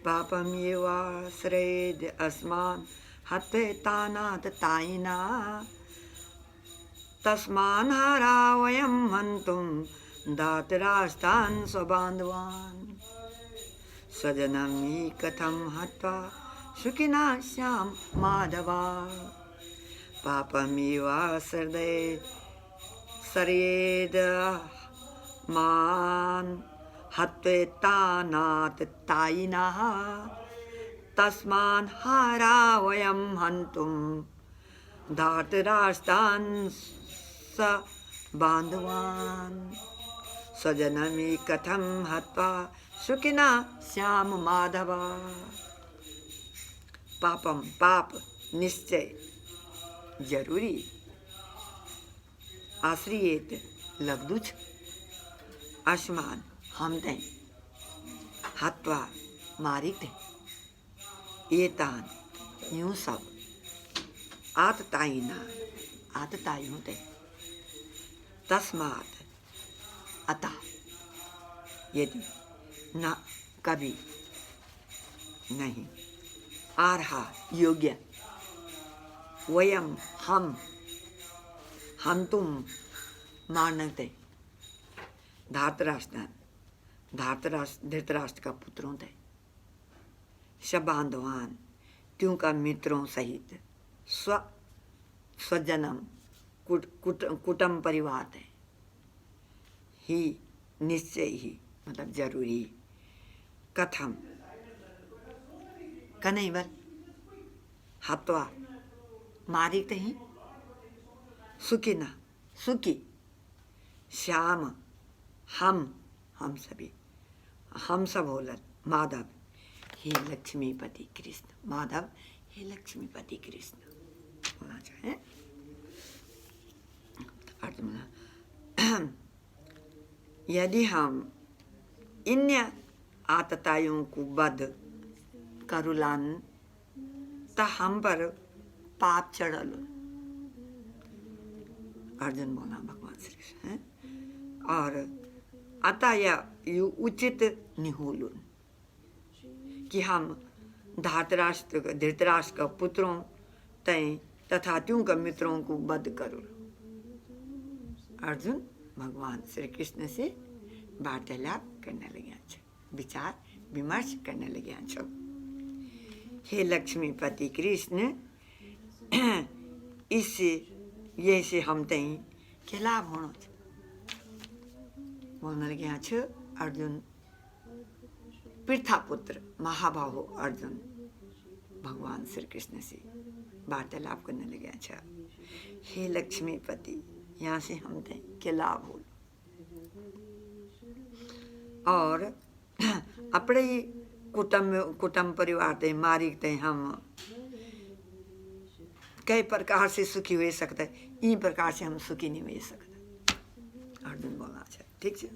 पापम ये वाश्रयेद अस्मान् हत्वेतानात तायिना तस्मान् हारा वयं हन्तुं दातरास्तान् स्वबान्धवान् स्वजनं हि कथं हत्वा सुखिना स्याम माधवा पापमेव सरेद मान हत्वेतानात तायिनः तस्मान् हारा वयं हन्तुं धार्तराष्ट्रान् बान्धवान् स्वजनमी कथम हत्वा सुखिना श्याम माधवा। पापम पाप निश्चय जरूरी आश्रियेत लब्धुच अस्मान हम ते हत्वा मारित एतान यूं सब आततायिना आततायुं ते तस्मात् अतः यदि न कभी नहीं आर्हा योग्य वयम हम तुम मानते धृतराष्ट्र का पुत्रों थे शबांधवान त्यों का मित्रों सहित स्वजनम कुटुंब परिवार थे ही निश्चय ही मतलब जरूरी कथम कनैवर हत्वा मारित ही सुखी न सुखी श्याम हम सभी हम सब बोलत माधव हे लक्ष्मीपति कृष्ण माधव हे लक्ष्मीपति कृष्ण बोलना चाहे यदि हम इन आतताइयों को बद करुलान तो हम पर पाप चढ़ल अर्जुन बोला भगवान श्री कृष्ण है और अतः यह उचित निहोलुन कि हम धृतराष्ट्र का पुत्रों तय तथा त्यों का मित्रों को वध करो। अर्जुन भगवान श्री कृष्ण से वार्तालाप करने लगे विचार विमर्श करने लगे हे लक्ष्मीपति कृष्ण इससे ये से हम तई के लाभ होना बोलने लगे अर्जुन पृथा पुत्र महाबाहु अर्जुन भगवान श्री कृष्ण से वार्तालाप करने लगे हे लक्ष्मीपति यहाँ से हम तय के लाभ हो और अपने ही कुटुंब परिवार ते मारिक ते हम कई प्रकार से सुखी हो सकते इन प्रकार से हम सुखी नहीं हो सकते अर्जुन बोलना चाहिए ठीक है।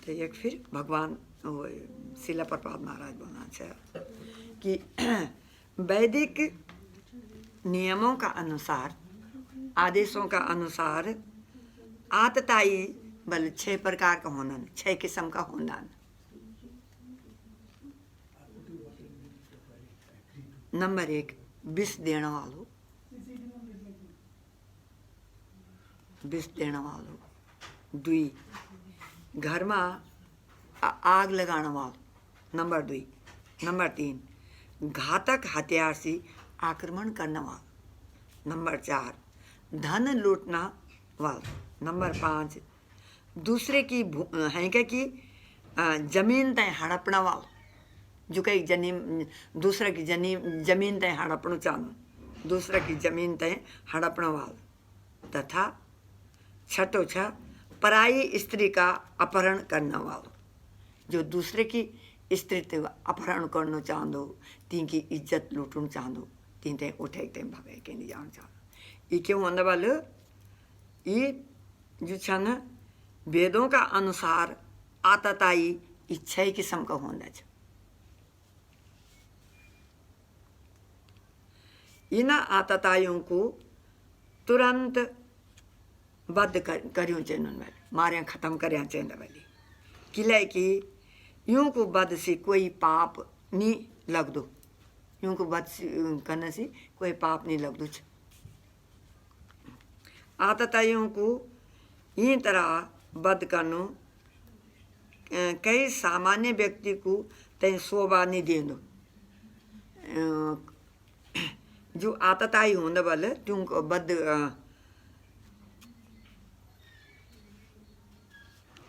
तो एक फिर भगवान शिला प्रपाद महाराज बोलना चाहिए कि वैदिक नियमों का अनुसार आदेशों का अनुसार आतताई बल 6 प्रकार का होना 6 किस्म का होना नंबर 1 विष देने वालों 2 घर में आग लगाने वालों नंबर 2 नंबर 3 घातक हथियार से आक्रमण करने वाला नंबर 4 धन लूटना वाला नंबर 5 दूसरे की हैंके की जमीन तय हड़पना वाला जो कई दूसरे की जमीन तय हड़पना चाहना दूसरे की जमीन तय हड़पना वाला तथा छठो पराई स्त्री का अपहरण करने वाला जो दूसरे की स्त्री ते अपहरण करना चाहदो तीन की इज्जत लूटना चाहदो तीन ते उठे ते भगे के नहीं जान चाहदो ये क्यों होने वाले ये जो छन वेदों का अनुसार आतताई इच्छा ही किस्म का होना चाहिए इन आतताइयों को तुरंत बद करियों चाहिए वाले मारे खत्म करिया चाहिए वाली किले की यूं को बद से कोई पाप नहीं लग दो यूं को बद करने से कोई पाप नहीं लग दो आतताइयों को ये तरह बद करनो कई सामान्य व्यक्ति को तय शोभा नहीं दे दो जो आतताई होने वाले तुम बद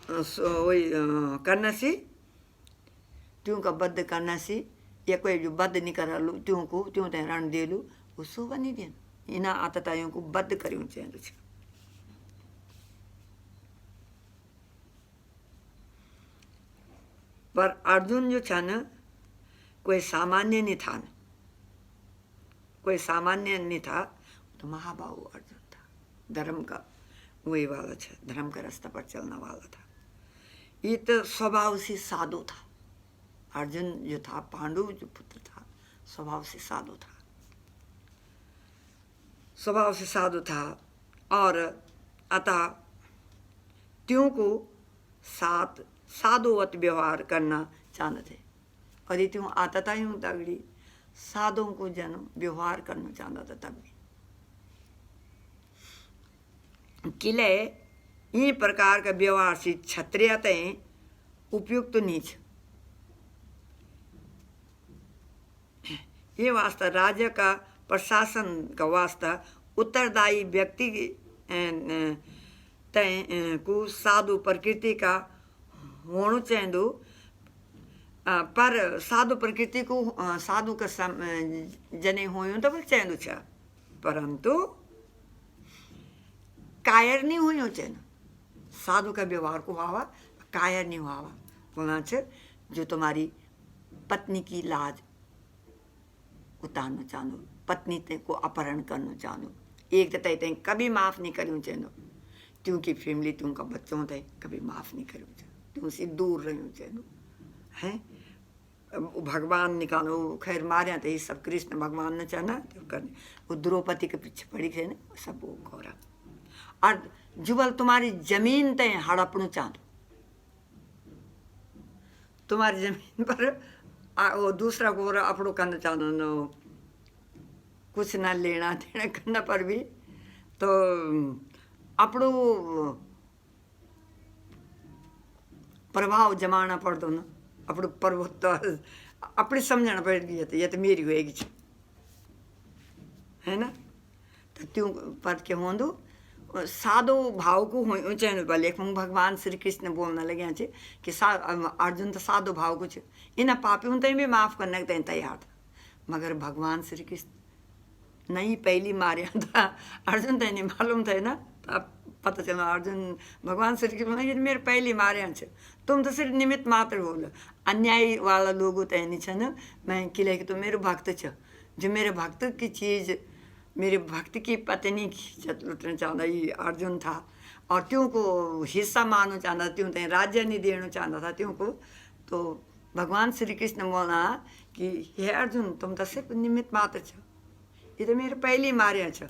वही करना से त्यों का बद करना से या कोई जो बद नहीं कर लू त्यों को त्यों तय रण दे लू वो शोभा नहीं देना इन आतताइयों को बद करियों चाहिए पर अर्जुन जो था ना कोई सामान्य नहीं था कोई सामान्य नहीं था तो महाबाहु अर्जुन था धर्म का वही वाला था धर्म का रास्ता पर चलने वाला था ये तो स्वभाव से साधु था अर्जुन जो था पांडु जो पुत्र था स्वभाव से साधु था स्वभाव से साधु था और अतः त्यों को साथ साधुवत व्यवहार करना चाहते थे। और ये त्यों आता था यूं तगड़ी साधुओं को जन व्यवहार करना चाहता था तब भी। किले इन प्रकार का व्यवहार से क्षत्रियतें उपयुक्त नीच ये वास्ता राज्य का प्रशासन का वास्ता उत्तरदायी व्यक्ति तय को साधु प्रकृति का होना चाहिए। पर साधु प्रकृति को साधु का जने हो तो बोल चाहिए छ परंतु कायर नहीं हो चाहिए साधु का व्यवहार को हुआ कायर नहीं हुआ बोलना छ जो तुम्हारी पत्नी की लाज उतारना चाहनो पत्नी ते को अपहरण करना चाहनो एक तो तय कभी माफ नहीं करूँ चाहिए क्योंकि फैमिली तुमका बच्चों थे कभी माफ नहीं करूँ चाहिए तुमसे दूर रहूँ चाहिए हैं भगवान निकालो खैर मारे तो ये सब कृष्ण भगवान ने चाहना तो करने वो द्रौपदी के पीछे पड़ी थे ना सब वो गौरा और जुबल तुम्हारी जमीन ते हड़पणु चाहतो तुम्हारी जमीन पर वो दूसरा गोरा अपड़ो करना चाहतो न कुछ ना लेना देना करना पर भी तो अपड़ो प्रभाव जमाना पड़तो ना अपड़ो प्रभुत्व अपनी समझना पड़ेगी ये तो मेरी होएगी है ना तो त्यों पद के होंदो साधो भाव को हो चाहिए भले भगवान श्री कृष्ण बोलने लगे छे कि अर्जुन तो साधो भाव को छे इन पापियों तो भी माफ करने के तैयार था मगर भगवान श्री कृष्ण नहीं पहली मारे था अर्जुन तो नहीं मालूम था ना अब पता चला अर्जुन भगवान श्री कृष्ण मेरे पहली मारे छे तुम तो सिर्फ निमित्त मात्र हो अन्याय वाला लोग तो नहीं छे ना मैं किले कि तो मेरे भक्त छ जो मेरे भक्त की चीज़ मेरे भक्त की पत्नी की लुटना चाहता ये अर्जुन था और त्यों को हिस्सा मानना चाहता त्यों तो राज्य नहीं देना चाहता था त्यों को तो भगवान श्री कृष्ण बोला कि हे अर्जुन तुम तो सिर्फ निमित्त मात्र छ ये तो मेरे पहली मारे छ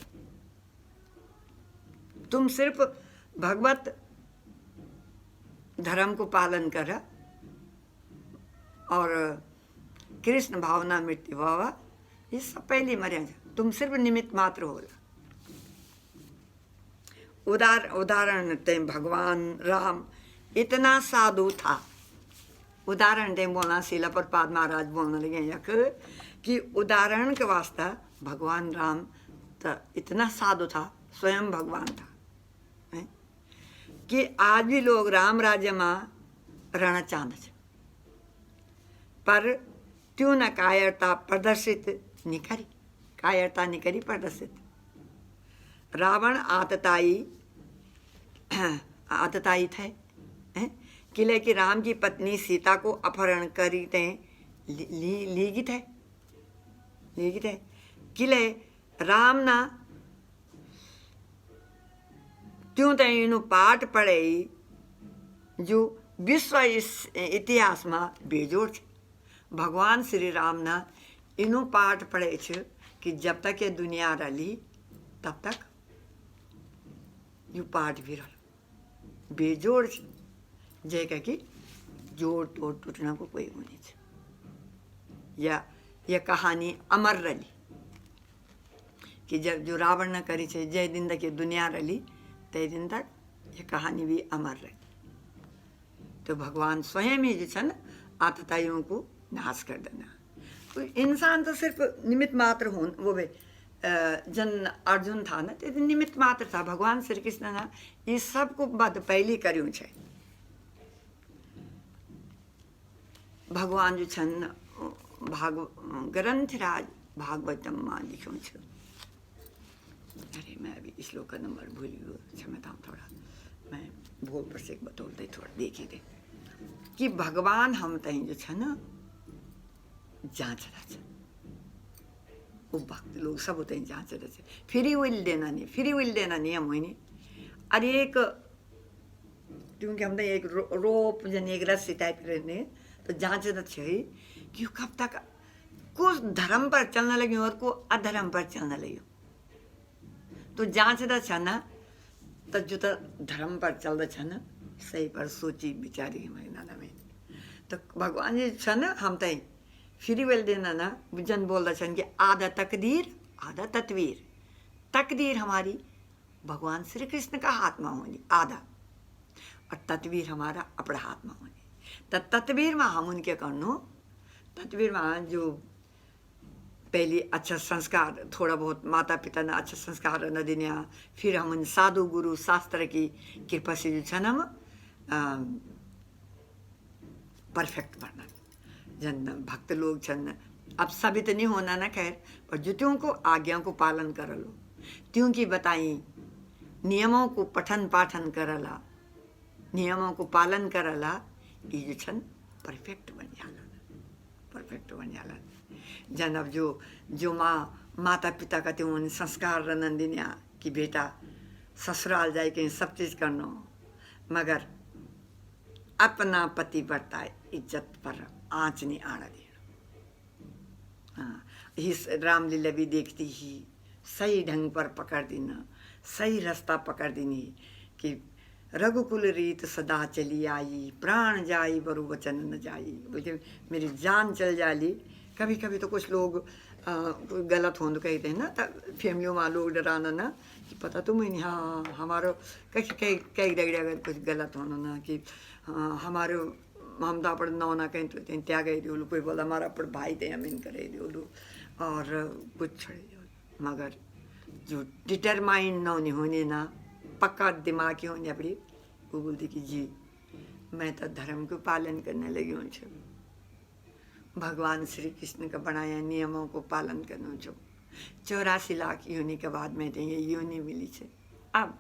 तुम सिर्फ भगवत धर्म को पालन कर और कृष्ण भावना मृत्यु भाव ये सब पहली मर्यादा तुम सिर्फ निमित्त मात्र हो। उदाहरण ते भगवान राम इतना साधु था उदाहरण ते बोलना शिला प्रभुपाद महाराज बोलने लगे यक कि उदाहरण के वास्ता भगवान राम तो इतना साधु था स्वयं भगवान था है? कि आज भी लोग राम राज्य में रहना चाहते पर त्यों न कायरता प्रदर्शित नहीं करी कायरता नहीं करी प्रदर्शित रावण आतताई थे किले की राम की पत्नी सीता को अपहरण करी थे लीगी थे किले राम ना त्यों ते इनु पाठ पढ़े जो विश्व इतिहास में बेजोड़ छे भगवान श्री राम ना इनु पाठ पढ़े छे कि जब तक ये दुनिया रली तब तक यू पाठ भी रल बेजोड़ छे जे कह कि जोड़ तोड़ टूटना को कोई होनी छे या यह कहानी अमर रली कि जब जो रावण न करी छे जय दिन तक ये दुनिया रली तय दिन तक ये कहानी भी अमर रही तो भगवान स्वयं ही जो छे न आतताइयों को नाश कर देना तो इंसान तो सिर्फ निमित्त मात्र हो वो भी जन अर्जुन था ना तो निमित्त मात्र था भगवान श्री कृष्ण ने ये सब को बद पहली कर्यूं छे भगवान जो छन ग्रंथराज भागवतम में लिखो छे अरे मैं अभी श्लोक का नंबर भूल गई क्षमता थोड़ा मैं भूल पर से बतौल दे थोड़ा देखी दे कि भगवान हम तई जो छे ना जांच रहे वो भक्त लोग सब होते हैं जांच रहे फ्री विल देना नियम हुई नहीं अरे एक क्योंकि हम एक रोप जन एक रस्सी टाइप रहने तो जांच रहे कि कब तक कुछ धर्म पर चलने लगे और को अधर्म पर चलने लगे तो जांच छे ना तो जो तो धर्म पर चल छे ना सही पर सोची विचारी महिना में तो भगवान जी छ न हम तई फिर वेल देना ना जन बोलता छन कि आधा तकदीर आधा तत्वीर। तकदीर हमारी भगवान श्री कृष्ण का हाथ में होनी आधा, और तत्वीर हमारा अपना हाथ में होनी। तो तत्वीर में हम उनके करनो, तत्वीर में जो पहले अच्छा संस्कार थोड़ा बहुत माता पिता ने अच्छा संस्कार न दिया, फिर हम उन साधु गुरु शास्त्र की कृपा से जो छन हम परफेक्ट बनना। जन भक्त लोग छन अब सभी तो नहीं होना ना खैर, पर जो त्यों को आज्ञा को पालन कर लो, त्यों की बताई नियमों को पठन पाठन करला, नियमों को पालन करला, ये जो छन परफेक्ट बन जाला, परफेक्ट बन जाला। जन अब जो माता पिता का त्यों संस्कार रनन दिनिया कि बेटा ससुराल जाए के सब चीज करनो, मगर अपना पति बढ़ता इज्जत पर आँच नहीं आना देना। हाँ, इस रामलीला भी देखती ही सही ढंग पर पकड़ देना, सही रास्ता पकड़ देनी कि रघुकुल रीत सदा चली आई, प्राण जाई बरु वचन न जाई। बोलते मेरी जान चल जाली। कभी कभी तो कुछ लोग गलत होने कहते हैं ना, तब फैमिलियों में लोग डराना ना कि पता तो नहीं, हाँ हमारो कई कई रगड़े अगर कुछ गलत होना ना कि हमारे हम तो अपन नौ ना कहीं तो त्याग दियो, कोई बोला हमारा अपन भाई थे हम इन करे दियो और कुछ छड़े दियो। मगर जो डिटरमाइंड ना होने ना, पक्का दिमाग की होने अपनी, वो बोलती कि जी मैं तो धर्म को पालन करने लगी हूँ, भगवान श्री कृष्ण का बनाया नियमों को पालन करना छो। 84 लाख योनि के बाद में ये योनि मिली है। अब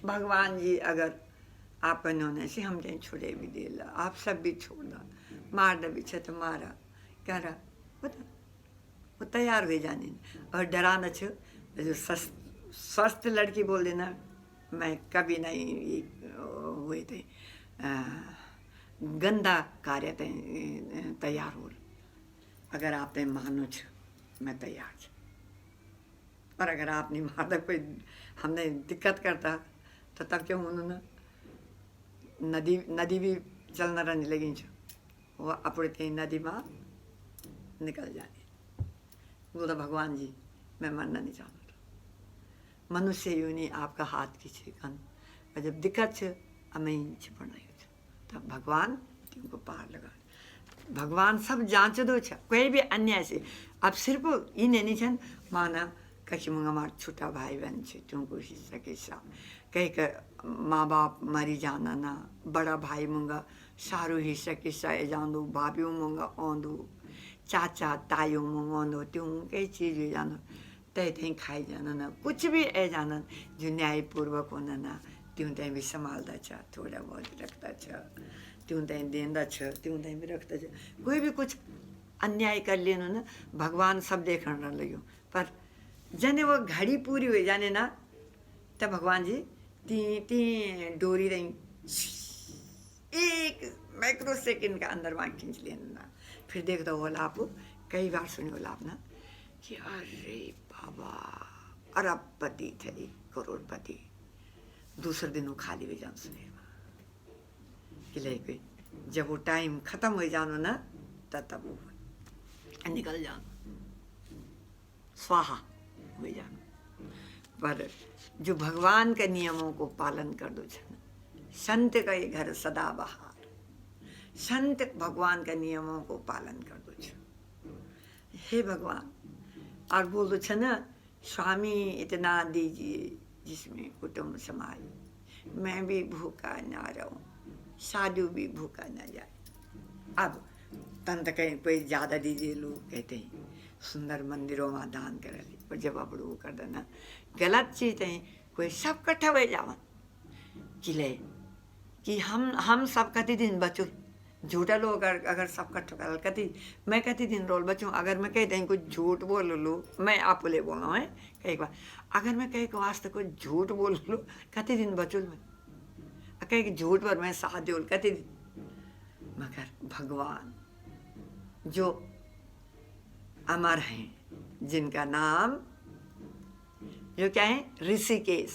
भगवान जी अगर आप होने से हम कहीं छोड़े भी दे ला, आप सब भी छोड़ दा, मार दे भी तो मारा क्या रहा बता, वो तैयार हो जाने और डराना छो। जो स्वस्थ लड़की बोल देना मैं कभी नहीं हुए थे गंदा कार्य तैयार हो, अगर आपने मानो छ मैं तैयार छ। और अगर आप नहीं मारता कोई हमने दिक्कत करता तो तब क्यों उन्होंने नदी भी चलना रहने लगी छ, वो अपने नदी में निकल जाने। बोला भगवान जी मैं मरना नहीं चाहता, मनुष्य योनि आपका हाथ की छे कन, और जब दिक्कत छ हमें छिपना तब भगवान तुमको पार लगा। भगवान सब जांच दो छ, कोई भी अन्याय से। अब सिर्फ ये नहीं छन माना कहीं मुंगा मार छोटा भाई बहन छे तुमको हिस्सा के हिस्सा, कहीं का माँ बाप मरी जाना ना, बड़ा भाई मुंगा सारू हिस्सा किस्सा ए जानो, भाभीओ मुंगा ओंदो, चाचा तायो मुंगा ओंदो, त्यों कई चीज हो जानो तय तय खाई जाना ना, कुछ भी ए जाना जो न्यायपूर्वक होना ना त्यों तय भी संभालता छ, थोड़ा बहुत रखता छ, त्यों तय देंदा छ, त्यों तय भी रखता छ। कोई भी कुछ अन्याय कर लेनो ना भगवान सब देखने लग्यो, पर जने वो घड़ी पूरी हो जाने ना तब भगवान जी ती ती डोरी रही एक माइक्रो सेकंड का अंदर वहाँ खींच लेना ना। फिर देखता हो लाभ कई बार सुने हो लाभ ना कि अरे बाबा अरबपति थे करोड़पति, दूसरे दिन वो खाली हो जान सुने कि ले जब वो टाइम खत्म हो जानो ना तब वो निकल जानो स्वाहा हो जानो। पर जो भगवान के नियमों को पालन कर दो छन, संत का ये घर सदा बहार, संत भगवान के नियमों को पालन कर दो छन। हे भगवान और बोल दो छन स्वामी इतना दीजिए जिसमें कुटुंब समाए, मैं भी भूखा ना रहूं, साधु भी भूखा ना जाए। अब तंत कहीं कोई ज्यादा दीजिए, लोग कहते हैं सुंदर मंदिरों में दान कर ली, पर जब आप वो कर देना गलत चीज है, कोई सब कट्ठा हो जावन कि ले कि हम सब कति दिन बचो, झूठा लोग अगर सब कट्ठा कर कति मैं कति दिन रोल बचूं। अगर मैं कहते हैं कुछ झूठ बोल लो, मैं आप ले बोला है कई बार, अगर मैं कहीं को वास्ते कुछ झूठ बोल लो कति दिन बचूल मैं, कहीं झूठ पर मैं साथ दो कति दिन। मगर भगवान जो अमर हैं, जिनका नाम जो क्या है ऋषिकेश,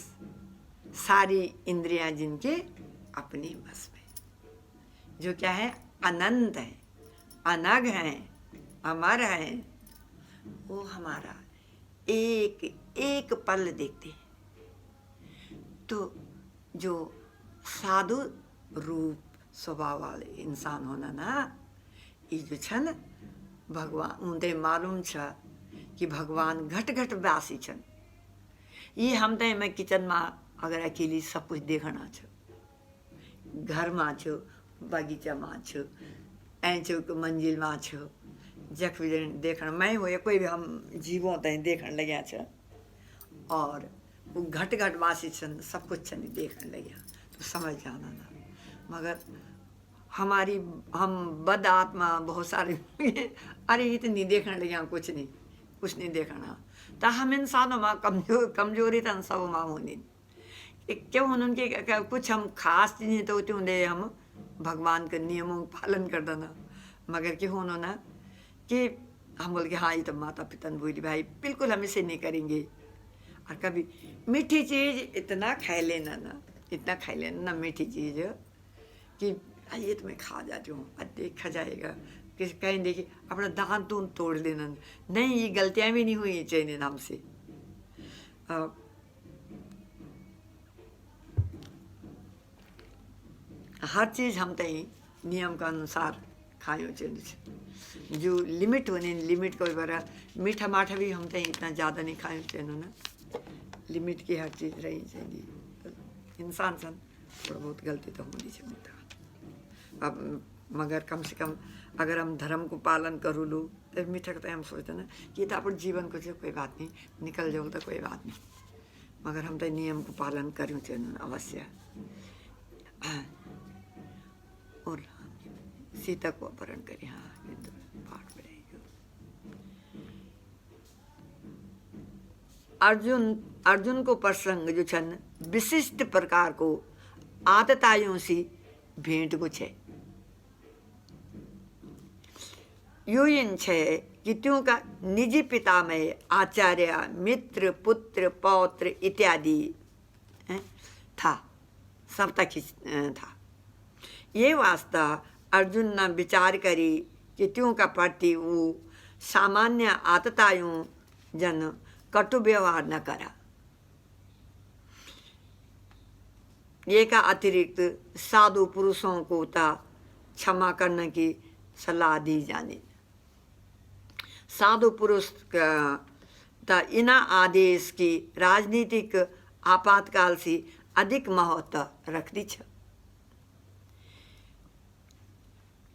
सारी इंद्रियां जिनके अपने बस में, जो क्या है अनंत है, अनग है, अमर है, वो हमारा एक एक पल देखते हैं। तो जो साधु रूप स्वभाव वाले इंसान होना ना, ये जो छ न भगवान उनते मालूम छ कि भगवान घट घट वासी छन्। ये हम त मैं किचन में अगर अकेली सब कुछ देखना छ, घर में छु, बगीचा में छु, ऐ छु मंजिल में छु, जख भी देखना मैं हो कोई भी हम जीवों तय देखने लगे छ, और वो घट घट वासी छन, सब कुछ छन देखने लगे तो समझ जाना ना। मगर हमारी हम बद आत्मा बहुत सारे अरे इतनी देखने लगे कुछ नहीं देखना। तो हम इंसानों में कमजोरी तो सब माँ होनी क्यों उनके कुछ हम खास चीज़ें तो होती होंगे, हम भगवान के नियमों का पालन कर देना। मगर क्यों उन्होंने कि हम बोल के हाँ ये तो माता पिता ने बोली भाई बिल्कुल हम इसे नहीं करेंगे। और कभी मीठी चीज़ इतना खा लेना ना, इतना खा लेना ना मीठी चीज़ कि ये तो मैं खा जाती हूँ, देखा जाएगा किसी कहीं देखिए अपना दांत दूंत तोड़ लेना। नहीं, ये गलतियाँ भी नहीं हुई चाहिए हमसे। हर चीज़ हम तय नियम के अनुसार खायो चाहिए, जो लिमिट होने लिमिट को बरा मीठा माठा भी हम तय इतना ज़्यादा नहीं खायो चाहिए ना, लिमिट की हर चीज़ रही चाहिए। इंसान सन थोड़ा बहुत गलती तो होनी चाहिए। अब मगर कम से कम अगर हम धर्म को पालन करूँ लो तो मीठा का हम सोचते ना कि तो अपन जीवन को जो कोई बात नहीं निकल जाओ तो कोई बात नहीं, मगर हम तो नियम को पालन करूँ चाहिए अवश्य। और सीता को अपहरण करें, हाँ ये तो पाठ पड़ेगा। अर्जुन को प्रसंग जो छन विशिष्ट प्रकार को आदतायों से भेंट को छे। यो इन छे कि त्यों का निजी पितामह, आचार्य, मित्र, पुत्र, पौत्र इत्यादि था, सब तक ही था। ये वास्ता अर्जुन ने विचार करी कि त्यों का प्रति वो सामान्य आदतायों जन कटु व्यवहार न करा। ये का अतिरिक्त साधु पुरुषों को क्षमा करने की सलाह दी जानी। साधु पुरुष का इन आदेश की राजनीतिक आपातकाल से अधिक महत्व रखती छ।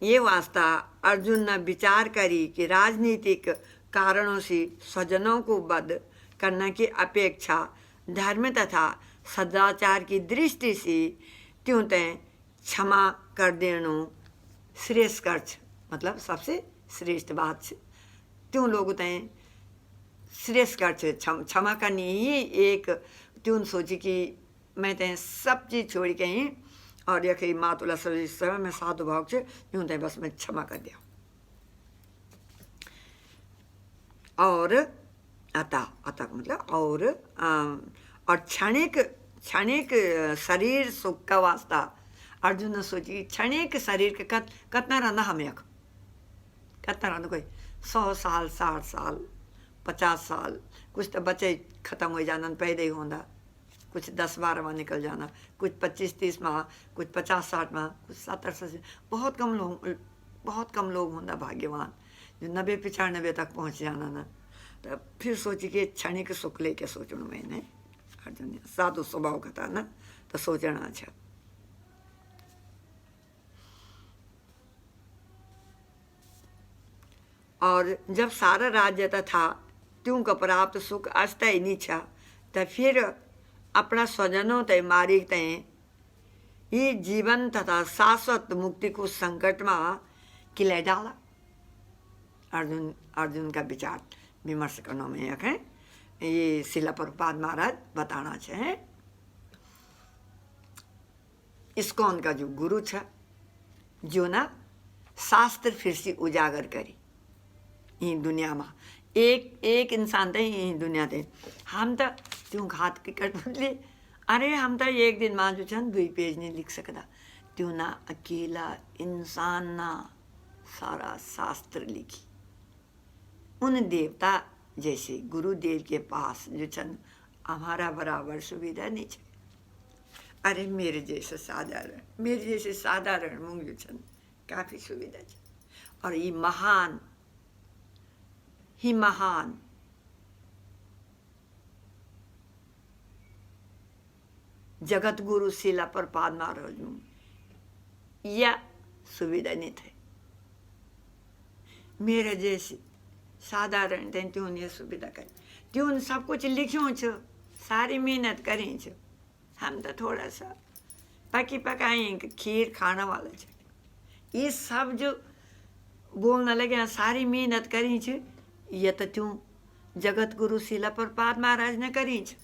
ये वास्ता अर्जुन ने विचार करी कि राजनीतिक कारणों से स्वजनों को वध करने की अपेक्षा धर्म तथा सदाचार की दृष्टि से त्यों तय क्षमा कर देना श्रेष्ठ कर्च, मतलब सबसे श्रेष्ठ बात है। त्यों लोग तय श्रेष्ठ कर्च क्षमा करनी ही एक त्यों सोची कि मैं तय सब चीज़ छोड़ के ही और यह मातुला समय में साधु भाव से यूं तय बस मैं क्षमा कर दिया। और अतः मतलब और क्षणिक शरीर सुख का वास्ता अर्जुन ने सोची क्षणिक शरीर के कितना रहना हमें कितना रहना कोई 100 साल 60 साल 50 साल, कुछ तो बच्चे खत्म हो जाना पैदा ही होना, कुछ 10-12 में निकल जाना, कुछ 25-30 में, कुछ 50-60 में, कुछ 70-80। बहुत कम लोग होना भाग्यवान जो 90-95 तक पहुँच जाना ना। तो फिर सोची कि क्षणिक सुख लेके सोचना मैंने अर्जुन ने साधु स्वभाव का था ना, तो सोचना अच्छा। और जब सारा राज्य था त्यों का प्राप्त सुख अस्थायी नहीं था, तो फिर अपना स्वजनों तय मारी तय ये जीवन तथा शाश्वत मुक्ति को संकट में किले डाला। अर्जुन का विचार विमर्श करने में एक है, ये शिला प्रभुपाद महाराज बताना चाहे। इस्कॉन का जो गुरु था जो ना शास्त्र फिर से उजागर करी ये दुनिया में, एक इंसान थे ये दुनिया थे। हम तो त्यों घात के कट बदले अरे हम तो एक दिन में जो छन 2 पेज नहीं लिख सकता, त्यों ना अकेला इंसान ना सारा शास्त्र लिखी। उन देवता जैसे गुरुदेव के पास जो छन हमारा बराबर सुविधा नहीं है। अरे मेरे जैसे साधारण मुंग जो छन काफी सुविधा है। और ये महान ही महान जगत गुरु शिला प्रपाद महाराज या सुविधा नहीं थे। मेरे जैसे साधारण थे त्यों ये सुविधा कर, त्यों सब कुछ लिख्यों छ, सारी मेहनत करें छ। हम तो थोड़ा सा पकाए खीर खाना वाला छ। ये सब जो बोलने लगे सारी मेहनत करी छ, ये तो त्यों जगत गुरु शिला प्रपाद महाराज ने करी छ।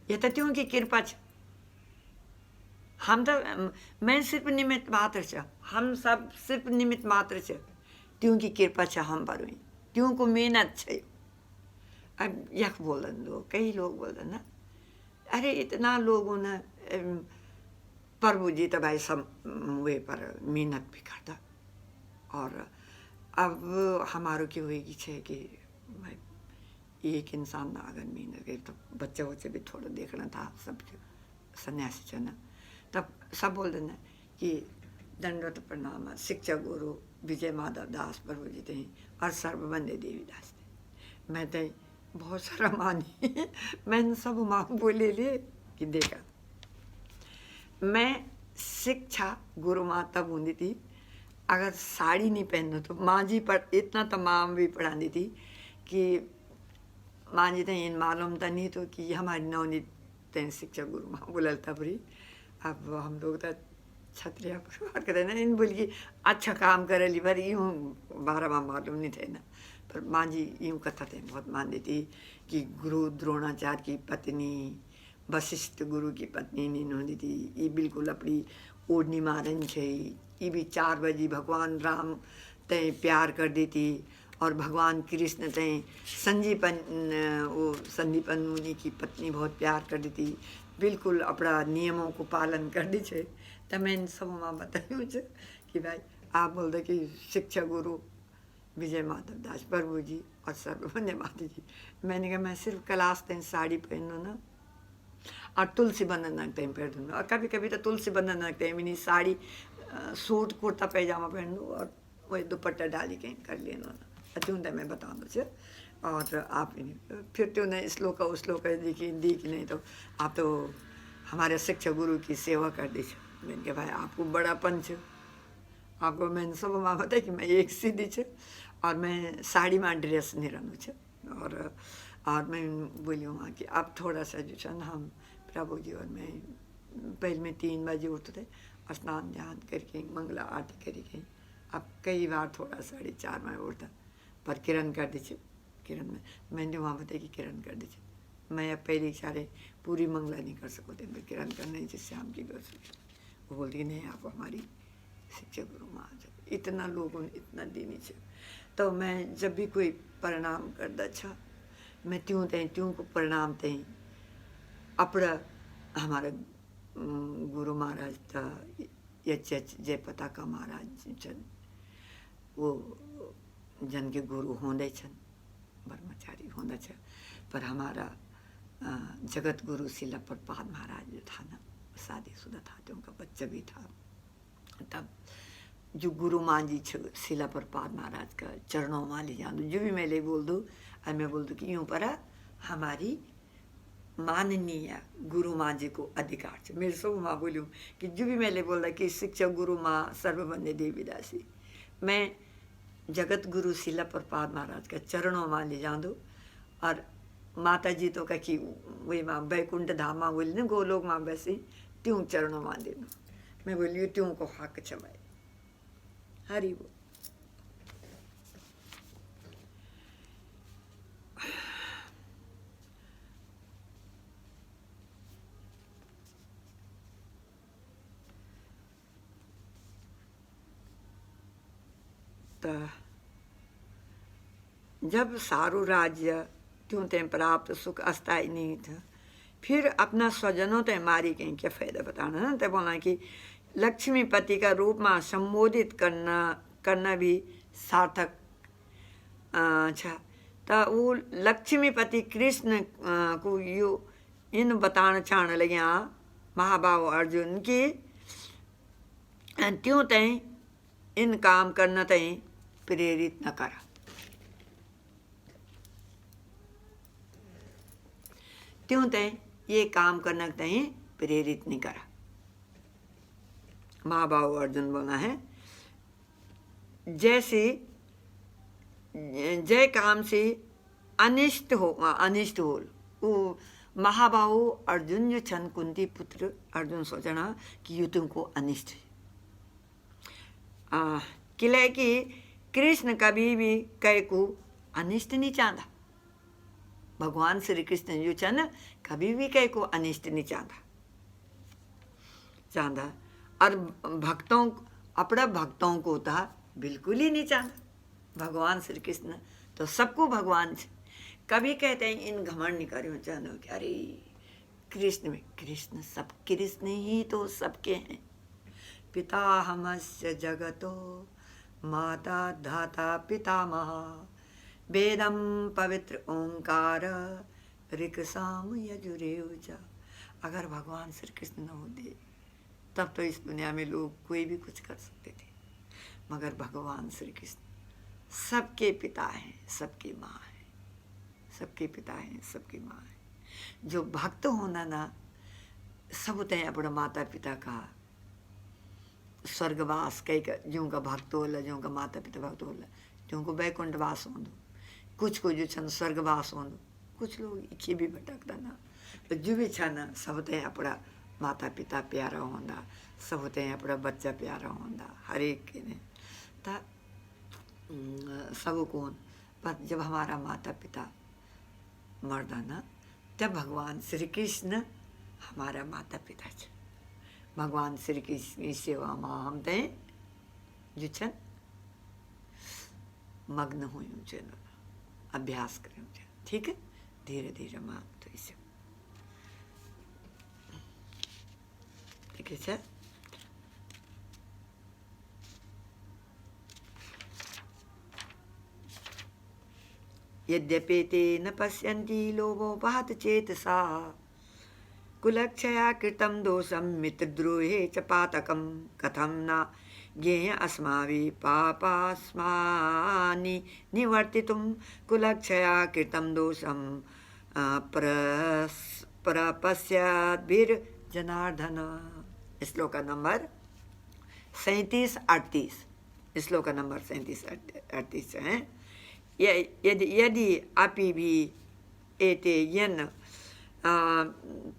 ये तो त्यों की कृपा छ। हम तो मैं सिर्फ निमित्त मात्र छ, हम सब सिर्फ निमित्त मात्र छ। त्यों की कृपा छ हम पर हुई, त्यों को मेहनत छ। अब यख बोलन लोग, कई लोग बोलन ना, अरे इतना लोगों ने प्रभु जी तो भाई सब वे पर मेहनत भी करता। और अब हमारो की होगी छे कि भाई एक इंसान ना अगर मेहनत करे तो बच्चे बच्चे भी थोड़ा देखना था, सब सन्यासी छ ना, तब सब बोल देना कि दंडवत प्रणाम शिक्षा गुरु विजय माधव दास प्रभु जी थे और सर्वबंदे देवी दास थे। मैं तो बहुत सारा मानी मैंने सब माँ बोले ले कि देखा मैं शिक्षा गुरु माँ तब होती थी अगर साड़ी नहीं पहनो तो माँ जी पर इतना तमाम भी पढ़ाती थी कि माँ जी तो इन मालूम था नहीं तो कि हमारी नवनीत तें शिक्षा गुरु माँ बोलता पूरी। अब हम लोग तो क्षत्रिय परिवार कहते ना, इन बोल की अच्छा काम करे ली पर यूँ 12 माँ मालूम नहीं थे ना, पर माँ जी यूँ कथा थे बहुत मानती थी कि गुरु द्रोणाचार्य की पत्नी वशिष्ठ गुरु की पत्नी नहीं होती थी। ये बिल्कुल अपनी ओढ़नी मारन छे, ये भी 4 बजे भगवान राम तय प्यार कर देती और भगवान कृष्ण तय संदीपन मुनि की पत्नी बहुत प्यार कर देती, बिल्कुल अपना नियमों को पालन कर दी छे। तो मैं इन सब माँ बताऊँ कि भाई आप बोल दे कि शिक्षा गुरु विजय माधव दास प्रभु जी और सर्वबंदे माता जी। मैंने कहा मैं सिर्फ क्लास तक साड़ी पहनूँ ना और तुलसी बंधन नग टाइम पहन दूँगा, और कभी कभी तो तुलसी बंधन नग टाइम नहीं साड़ी सूट कुर्ता पैजामा पहन लूँ और वही दुपट्टा डाली कहीं कर लेना ना, क्यों मैं बताऊँ मुझे। और आप फिर तो नहीं श्लोक देखी नहीं तो आप तो हमारे शिक्षा गुरु की सेवा कर दी। मैंने कहा भाई आपको बड़ा पंच आपको मैंने सब माँ बताया कि मैं एक सीधी छे और मैं साड़ी में ड्रेस नहीं रहूँ छे। और मैं बोली वहाँ कि अब थोड़ा सा जो है ना हम प्रभु जी और मैं पहले में 3 बजे उठते थे, स्नान ध्यान करके मंगला आरती करके अब कई बार थोड़ा 4:30 में उठता, पर किरण कर दी किरण में मैंने वहाँ बताया कि किरण कर दीजिए। मैं अब पहले सारे पूरी मंगला नहीं कर सकते, मैं किरण करना जिससे हम की कर सके। वो बोलती कि नहीं आप हमारी शिक्षा गुरु माँ जब इतना लोगों ने इतना देनी चाहिए। तो मैं जब भी कोई प्रणाम करता अच्छा मैं त्यों को प्रणाम थे अपना हमारा गुरु महाराज था जय पताका महाराज छन, वो जन के गुरु होंदे छन ब्रह्मचारी होना छ। पर हमारा जगत गुरु शिला प्रपाद महाराज जो था ना शादीशुदा था, तो उनका बच्चा भी था। तब जो गुरु माँ जी शिला प्रपाद महाराज का चरणों में ले जान जो भी मैं ले बोल दूँ और मैं बोल दूँ कि यूँ पर हमारी माननीय गुरु माँ जी को अधिकार है। मेरे सब माँ बोलूँ कि जो भी मैं ले बोल रहा कि शिक्षा गुरु माँ सर्वबंदे देवी दासी, मैं जगत गुरु शिला प्रपाद महाराज का चरणों में ले जा दो। और माता जी तो कही वही माँ बैकुंठ धाम माँ बोली ना गोलोक माँ बैसी त्यों चरणों में दे दो। मैं बोली त्यों को हक छवाए हरी वो। तो जब सारू राज्य त्यों ते प्राप्त सुख अस्थाई नहीं था। फिर अपना स्वजनों ते मारी कहीं क्या फायदा बताना ना। तो बोला कि लक्ष्मीपति का रूप में संबोधित करना भी सार्थक। अच्छा, तो वो लक्ष्मीपति कृष्ण को यू इन बताना चाहने लगे महाभाव अर्जुन की त्यों तय इन काम करना तय प्रेरित न करा। त्यों तय ये काम करना तय प्रेरित नहीं करा। महाभाव अर्जुन बोला है जैसे जय काम से अनिष्ट हो वो महाबाहु अर्जुन जो छन कुंती पुत्र अर्जुन सोचना कि यू तुमको अनिष्ट है। किले कि कृष्ण कभी भी कई को अनिष्ट नहीं चाहता। भगवान श्री कृष्ण जो छन कभी भी कई को अनिष्ट नहीं चाहता। और भक्तों अपना भक्तों को था बिल्कुल ही नहीं चाहता। भगवान श्री कृष्ण तो सबको भगवान से कभी कहते हैं इन घमंड नहीं करो चाहते कि अरे कृष्ण में कृष्ण सब कृष्ण ही तो सबके हैं। पिता हमस्य जगतो माता धाता पितामह वेदम पवित्र ओंकार ऋक्साम यजुरेव। अगर भगवान श्री कृष्ण न होते तब तो इस दुनिया में लोग कोई भी कुछ कर सकते थे, मगर भगवान श्री कृष्ण सबके पिता हैं, सबकी माँ है, सबके पिता हैं, सबकी माँ है। जो भक्त होना ना सब होते हैं अपना माता पिता का स्वर्गवास कई का जो का भक्त होला, जो का माता पिता भक्त होला, जो को वैकुंठवास होंदो, कुछ को जो छन स्वर्गवास होंदो, कुछ लोग इच्छे भी भटकता ना। तो जो भी छन सब होते हैं अपना माता पिता प्यारा होंदा, सब होते हैं अपना बच्चा प्यारा होंदा, हर एक के ने ता सब कौन। पर जब हमारा माता पिता मर्दाना तब भगवान श्री कृष्ण हमारा माता पिता छे। भगवान श्री कृष्ण की सेवा में हम ते जो छन मग्न हुई छे, अभ्यास करूँ छे। ठीक है, धीरे धीरे माँ तो इसे ठीक है। यद्यपि ते न पश्यन्ति लोभोपहत चेतसा कुलक्षया कृतं दोषं मित्रद्रोहे च पातकं कथं न ज्ञेय अस्माभिः पापास्मानि निवर्तितुं कुलक्षया कृतं दोषं प्रपश्यद्भिर्जनार्दन। श्लोक नंबर 37-38, श्लोक नंबर 37-38 है। यदि अपि भी एते यन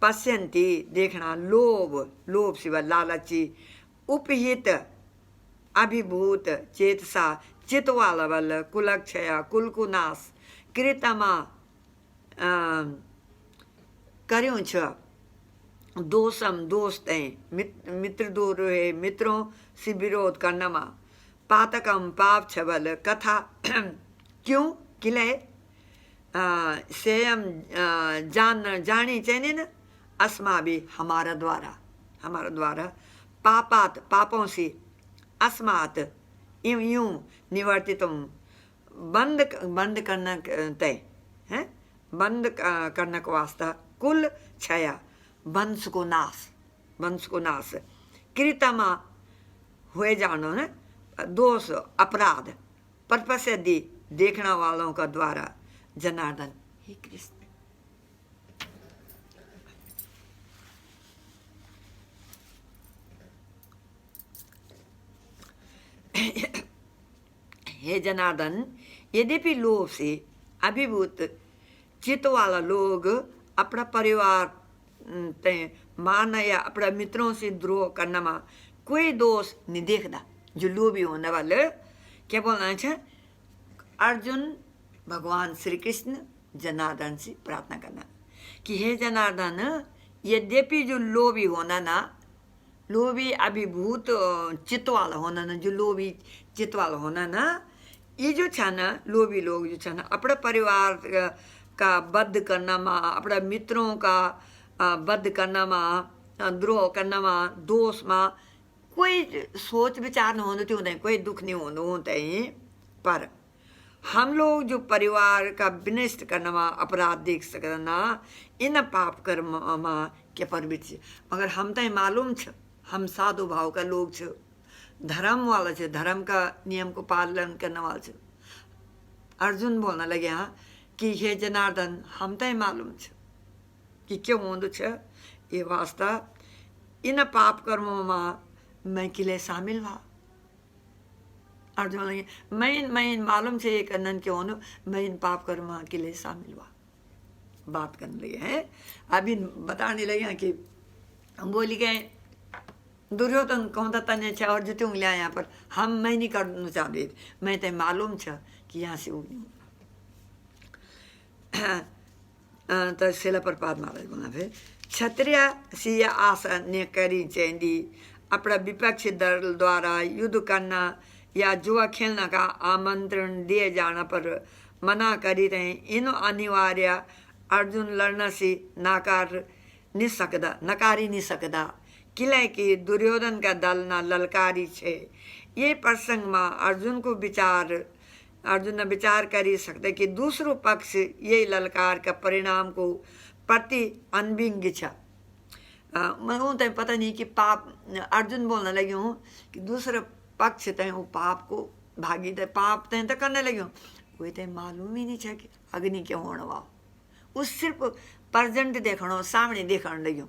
पश्यन्ति देखना लोभ शिवा लालची उपहित अभिभूत चेतसा चितवाल बल कुलक्षया कुलकुनाश कृतमा कर्यों छ दोषम दोष मित्र दूर है मित्रों से विरोध करना मा पातकम पाप छबल कथा क्यों किले स्वयं जानी चाहिए न अस्मा भी हमारा द्वारा पापात पापों से अस्मात यूं निवर्तित बंद करना तय है, बंद करने को वास्ता कुल क्षया वंश को नाश कृतमा हुए जानो है दोष अपराध परपस्यदि देखने वालों का द्वारा जनार्दन ही कृष्ण। हे जनार्दन, यद्यपि लोभ से अभिभूत चित्त वाला लोग अपना परिवार मान या अपना मित्रों से द्रोह करने में कोई दोष नहीं देखता। जो लोभी होने वाले क्या बोलना है अर्जुन भगवान श्री कृष्ण जनार्दन से प्रार्थना करना कि हे जनार्दन, यद्यपि जो लोभी होना ना, लोभी अभिभूत चित्त वाला होना ना, जो लोभी चित्त वाला होना ना, ये जो छा ना लोभी लोग जो छा ना अपना परिवार का वध करनाમાં, આપણા મિત્રોं का वध करनाમાં, द्रोह करनाમાં, दोषમાં कोई सोच विचार नहीं होने होते, कोई दुख नहीं होने होते हैं। पर हम लोग जो परिवार का विनष्ट करना, अपराध देख सकना, इन पाप कर्म के प्रवृत्ति, मगर हम तो मालूम छ, हम साधु भाव का लोग छ, धर्म वाला छ, धर्म का नियम को पालन करने वाला छ। अर्जुन बोलने लगे हाँ कि हे जनार्दन, हम तो मालूम छ कि क्यों होंदो छ ये वास्ता, इन पाप कर्मों में मैं किले शामिल हुआ। अर्जुन लगे मैं मालूम से ये कन्नन क्यों होनो, मैं इन पाप कर्म के लिए शामिल हुआ। बात करने लगे हैं, अभी बताने लगे कि हम बोली गए दुर्योधन कौन था तन्य छा और जुते उंगलियां यहाँ पर, हम मैं नहीं करना चाहते, मैं तो मालूम छ कि यहाँ से उगनी। तो शिला प्रपात महाराज बोला फिर, क्षत्रिय सी आशा ने करी चेंदी, अपना विपक्ष दल द्वारा युद्ध करना या जुआ खेलने का आमंत्रण दिए जाना पर मना करी रहे, इन अनिवार्य अर्जुन लड़ने से नकार ही नहीं सकता, किले की दुर्योधन का दल न ललकारी छे। ये प्रसंग में अर्जुन ने विचार कर सकते कि दूसरो पक्ष ये ललकार का परिणाम को प्रति अनभिज्ञ छ। मैं पता नहीं कि पाप, अर्जुन बोलने लगे हूँ कि दूसरे पक्ष तय वो पाप को भागी दे, पाप तय तो करने लगे हूँ, वही तय मालूम ही नहीं है कि अग्नि क्यों होने वाला, उस सिर्फ प्रजेंट देखना, सामने देखने लगे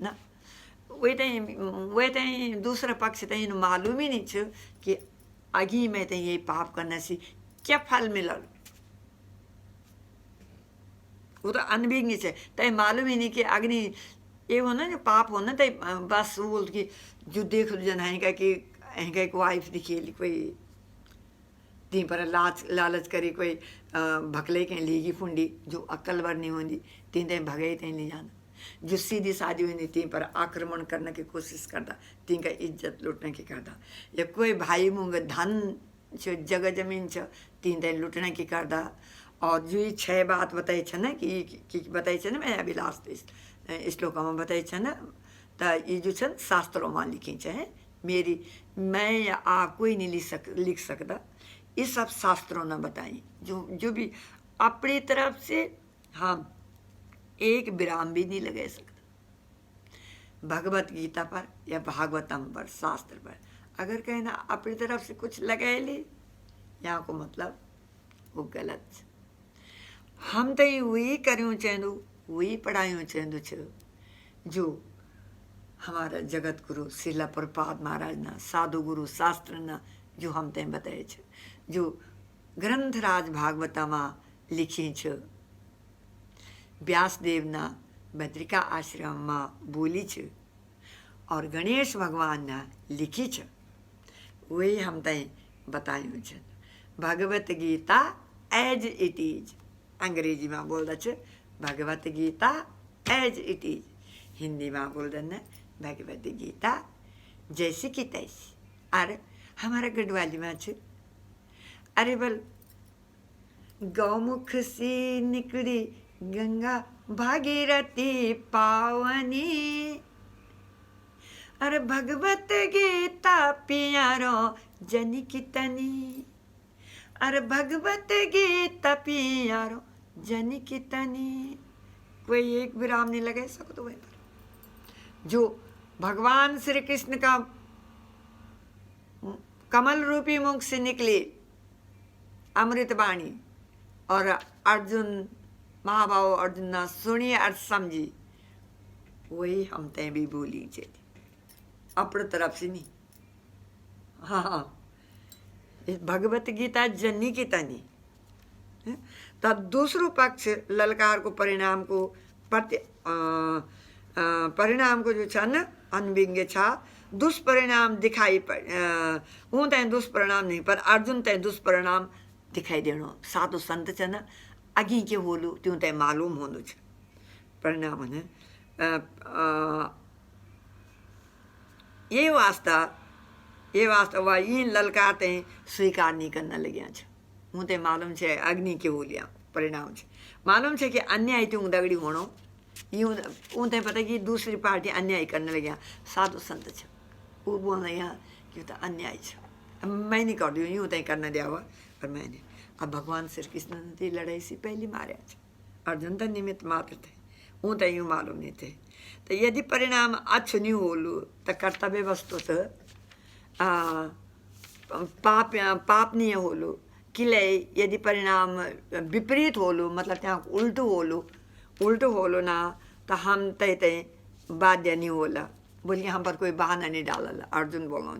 ना, वही तय दूसरे पक्ष तय मालूम ही नहीं है कि अग्नि में तय ये पाप करने से क्या फल मिला, वो तो अनभिज्ञ है, तय मालूम ही नहीं कि अग्नि ये होना जो पाप होना, तय बस वो बोल कि जो देख लो जन है कि एक वाइफ दिखी कोई ती पर लालच करी, कोई भकले के लीगी फुंडी जो अक्ल वर नहीं होती, तीन तय भगे तय नहीं जाना, जो सीधी शादी हुई तीन पर आक्रमण करने की कोशिश करता, तीन का इज्जत लूटने की करता, या कोई भाई मुंग धन छ जगह जमीन छ तीन तय लूटने की करता। और जो ये 6 बात बताई छ ना कि बताई छ ना, मैं अभी लास्ट श्लोक में बताई छ ना, तो ये जो छ शास्त्रों में लिखी छ, मेरी मैं या आप कोई नहीं लिख सकता, ये सब शास्त्रों ने बताई, जो भी अपनी तरफ से हम एक विराम भी नहीं लगा सकता। भगवत गीता पर या भागवतम पर, शास्त्र पर अगर कहना अपनी तरफ से कुछ लगा ले, यहाँ को मतलब वो गलत। हम तो वही करूँ चेंदू, वही पढ़ायूँ चेंदू छ जो हमारा जगत गुरु शिला प्रपात महाराज ना, साधु गुरु शास्त्र ना जो हम तें बताए छ, जो ग्रंथराज भागवता में लिखी छ, व्यासदेव ना बद्रिका आश्रम में बोली छ, और गणेश भगवान ना लिखी छ, वही हम तें बतायूँ छ। Bhagavad Gita as it is, Angrezi में बोल छ Bhagavad Gita as it is, Hindi में बोल देना भगवत गीता जैसी की तैसी। अरे हमारा गढ़वाली में छ, अरे बोल गौमुख से निकली गंगा भागीरथी पावनी, अरे भगवत गीता पियारो जनी कितनी, अरे भगवत गीता पियारो जनी कितनी। कोई एक विराम नहीं लगा सकते वहीं पर, जो भगवान श्री कृष्ण का कमल रूपी मुख से निकली अमृत वाणी, और अर्जुन महाभाव अर्जुन ना सुनी अर्थ समझी, वही हम तय भी बोली चाहिए अपने तरफ से नहीं। हाँ, भगवत गीता जन्नी की तनी, तब दूसरो पक्ष ललकार को परिणाम को परिणाम को जो छ न अनभिज्ञ छ, दुष्परिणाम दिखाई हूँ तय दुष्परिणाम नहीं, पर अर्जुन तय दुष्परिणाम दिखाई देनो। साधु संत छ न अगी के बोलू त्यों तय मालूम होनु छ परिणाम है। ये वास्ता वह इन ललकार तय स्वीकार नहीं करना लग्या छ, हूँ तय मालूम छे अग्नि के बोलिया परिणाम छे, मालूम है कि अन्याय थी दगड़ी होनो यूं उन्हें पता कि दूसरी पार्टी अन्याय करने लगे साधु संत छ वो बोल रहे हैं कि तो अन्याय छ मैं नहीं कर दूँ यूं तय करने दिया हुआ पर मैंने अब भगवान श्री कृष्ण ने लड़ाई से पहली मारे अर्जुन तो निमित्त मात्र थे वो तो यूँ मालूम नहीं थे तो यदि परिणाम अच्छ नहीं होलू तो कर्तव्य वस्तु तो पाप नहीं होलू किले यदि परिणाम विपरीत होलू मतलब त्या उल्टू होलो ना तो हम तय बाध्य नहीं होला बोलिए हम पर कोई बहाना नहीं डालल अर्जुन बोलाऊँ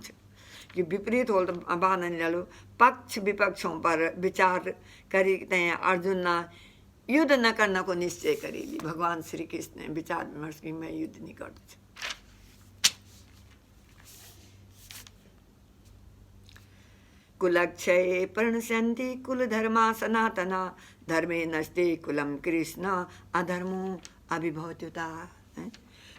कि विपरीत हो तो बहाना नहीं डालो पक्ष विपक्षों पर विचार करी तय अर्जुन ना युद्ध न करना को निश्चय करेली भगवान श्री कृष्ण ने विचार विमर्श की मैं युद्ध नहीं कर दूँ कुलक्षये प्रणश्यन्ति कुलधर्मा सनातना धर्मे नष्टे कुलम कृष्ण अधर्मो अभिभवत्युता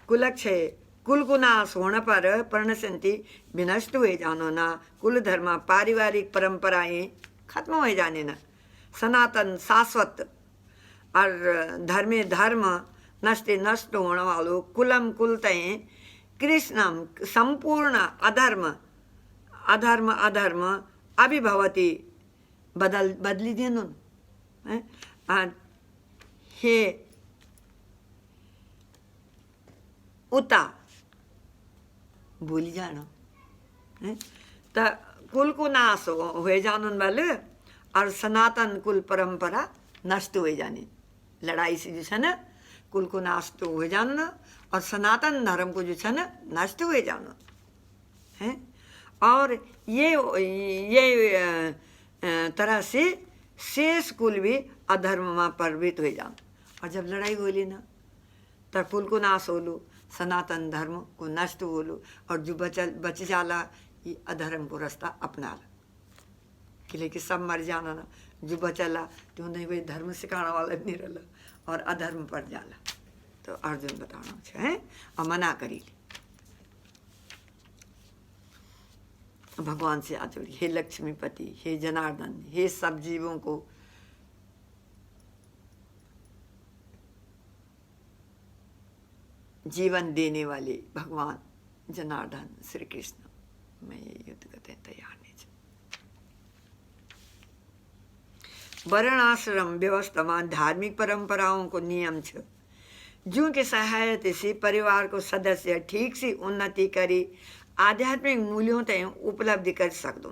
कुलक्षय कुल को नाश होने पर प्रणश्यन्ति विनष्ट हुए जानो ना कुल धर्म पारिवारिक परंपराएं खत्म हो जाने ना सनातन शाश्वत और धर्मे धर्म नष्टे नष्ट होने वालों कुलम कुलतय कृष्णम संपूर्ण अधर्म अधर्म अधर्म अभिभवती बदली देनु हे उता भूल जानो तो कुल को नाश हो जानो वाले और सनातन कुल परंपरा नष्ट हो जाने लड़ाई से जो है ना कुल को नाश तो हो जाना और सनातन धर्म को जो है ना नष्ट हो जाना है और ये तरह से शेष कुल भी अधर्म में प्रवृत्त हो जाना और जब लड़ाई होली ना तब कुल को नाश होलू सनातन धर्म को नष्ट होलू और जो बच जाला ये अधर्म को रास्ता अपना ला कि लेकिन सब मर जाना ना जो बचला तो उन्हें कोई धर्म सिखाने वाला नहीं रहा और अधर्म पर जाला तो अर्जुन बताना है और मना करी भगवान से हाथ जोड़ी हे लक्ष्मीपति हे जनार्दन हे सब जीवों को जीवन देने वाले भगवान जनार्दन श्री कृष्ण मैं ये युद्ध करते तैयार नहीं वर्ण आश्रम व्यवस्था में धार्मिक परंपराओं को नियम छ जो के सहायता से परिवार को सदस्य ठीक से उन्नति करी आध्यात्मिक मूल्यों तय उपलब्धि कर सकते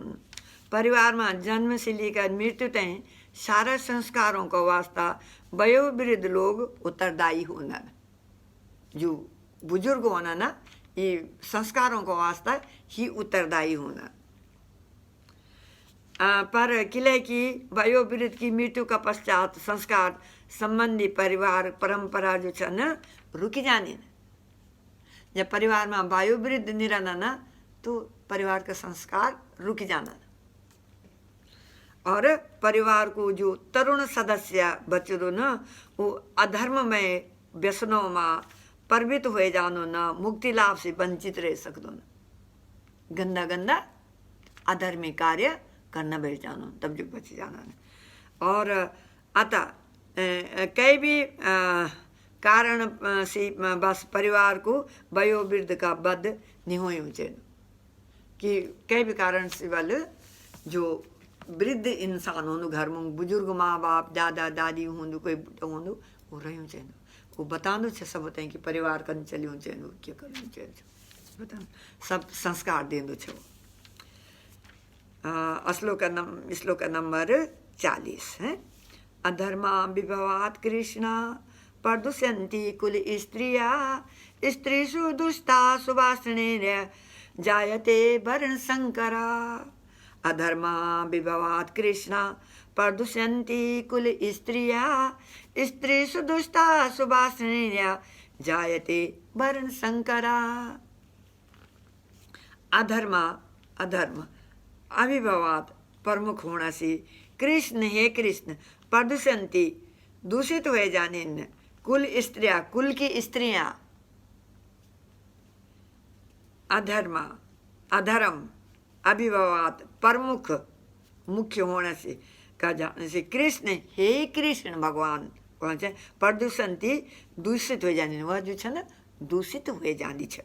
परिवार में जन्म से लेकर मृत्यु तय सारा संस्कारों का वास्ता वयोवृद्ध लोग उत्तरदायी होना जो बुजुर्ग होना ना ये संस्कारों का वास्ता ही उत्तरदायी होना पर किले की वयोवृद्ध की मृत्यु का पश्चात संस्कार संबंधी परिवार परंपरा जो है ना रुकी जाने जब परिवार में वयोवृद्ध नहीं रहना ना तो परिवार का संस्कार रुक जाना और परिवार को जो तरुण सदस्य बच्चे दो ना वो अधर्म में व्यसनों में प्रवृत्त हुए जानो ना मुक्ति लाभ से वंचित रह सकते ना गंदा गंदा अधर्मी कार्य करना बैठ जानो तब जो बच जाना और अतः कई भी कारण से बस परिवार को वयोवृद्ध का बद नहीं हो चाहिए कि कई भी कारण से वाले जो वृद्ध इंसान हों घर में बुजुर्ग माँ बाप दादा दादी हों कोई हों वो रही चाहिए वो बतानो छे सब बताएं कि परिवार कन चलियो चाहिए क्या करना चाहिए बता सब संस्कार देंदो छे श्लोक नंबर 40 है अधर्मा विभवात कृष्णा प्रदुष्यन्ति कुल स्त्रिया स्त्रीषु दुष्टा सुवासने जायते वर्ण संकरा अधर्मा विभवात कृष्णा प्रदुष्यन्ति कुल स्त्रिया स्त्रीषु दुष्टा सुवासने जायते वर्ण संकरा अधर्मा अधर्म अभिभवात प्रमुख होना से कृष्ण हे कृष्ण प्रदुष्यन्ति दूषित हुए जाने कुल स्त्रियां कुल की स्त्रियां अधर्म अधर्म अभिभवात प्रमुख मुख्य होने से का जाने से कृष्ण हे कृष्ण भगवान भन्छ प्रदूषण थी दूषित हुई जाने वह जो छ न दूषित हुए जानी छ।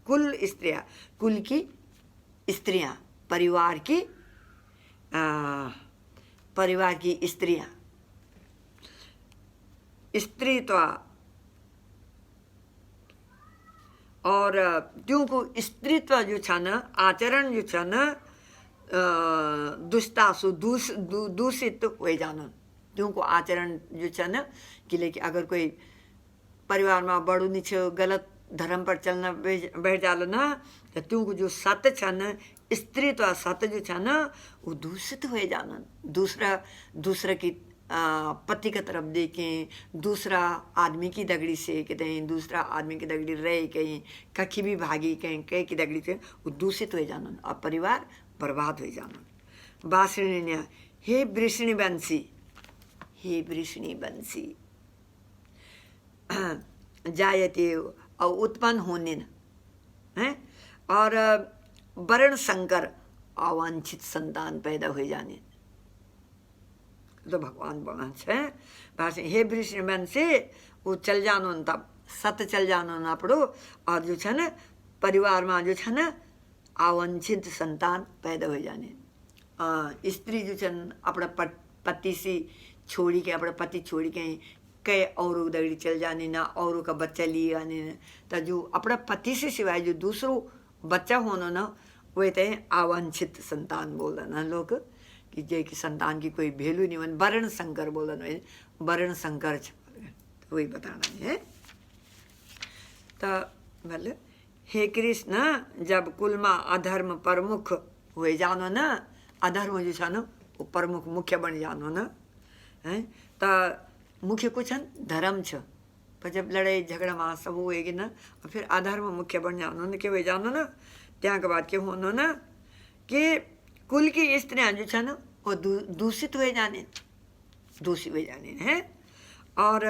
कुल स्त्रियाँ, कुल की स्त्रियाँ, परिवार की स्त्रियाँ, स्त्रीत्व और त्यों को स्त्रीत्व जो छ न आचरण जो छ न दुष्टासु दूषित हुए जान। त्यों को आचरण जो छ न किनकि अगर कोई परिवार में बड़ू नहीं छ गलत धर्म पर चलना बैठ जालो न तो त्यों को जो सत छ न स्त्रीत्व सत जो छ न वो दूषित हुए जान। दूसरा की पति की तरफ देखें, दूसरा आदमी की दगड़ी से कहीं, दूसरा आदमी की दगड़ी रहे कहीं, कखी भी भागी कहीं, कहीं की दगड़ी से वो दूषित हो जाना और परिवार बर्बाद हो जाना। बांसुरी हे वृष्णि बंसी, हे वृष्णि बंसी जायते और उत्पन्न होने न है और वर्ण संकर अवांछित संतान पैदा हो जाने। तो भगवान बोला है हे वृष्णि बंसी वो चल जानो तब सत चल जानो ना पड़ो और जो छ न परिवार में जो छ न अवांछित संतान पैदा हो जाने। स्त्री जो छ अपना पति से छोड़ी के अपना पति छोड़ी के कई औरों दगड़ी चल जाने ना औरों का बच्चा लिए आने न तो जो अपना पति से सिवाय जो दूसरों बच्चा होना ना वह तो अवांछित संतान बोल रहा ना लोग कि जे की संतान की कोई वैल्यू नहीं बन वर्ण संकर बोल रहा वर्ण संकर तो वही बताना है। तो मतलब हे कृष्ण जब कुल में अधर्म प्रमुख हुए जानो न अधर्म जो छ न वो प्रमुख मुख्य बन जानो न है तो मुख्य कुछ धर्म छ पर जब लड़ाई झगड़ा वहाँ सब होएगी न और फिर अधर्म मुख्य बन जानो न के हुए जानो न त्या के बाद के होनो न कि कुल की स्त्रियाँ जो छ न वो दूषित हुए जाने दूषित हुए जाने हैं और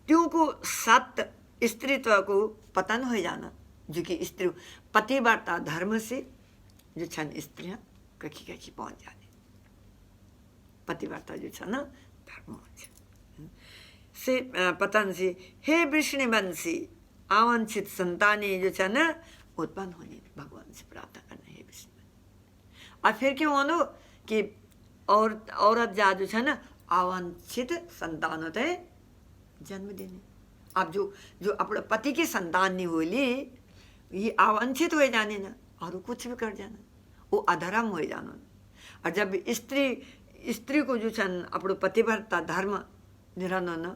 त्यों को सत स्त्रीत्व को पतन हो जाना जो कि स्त्री पतिव्रता धर्म से जो छन स्त्रियाँ कखी कखी पहुँच जाने पतिव्रता जो छ न धर्म से पतन से हे वृष्णि बंसी अवांछित संतानें जो छ न उत्पन्न होने भगवान से प्रार्थना करना है विष्णु। और फिर क्यों होनो कि औरत जा जो छ न अवांछित संतान होता है जन्म देने। अब जो अपने पति की संतान नहीं होली ये अवांछित हो जाने ना और कुछ भी कर जाना वो अधर्म हो जाना। और जब स्त्री को जो छन अपने पतिव्रता धर्म निरनो न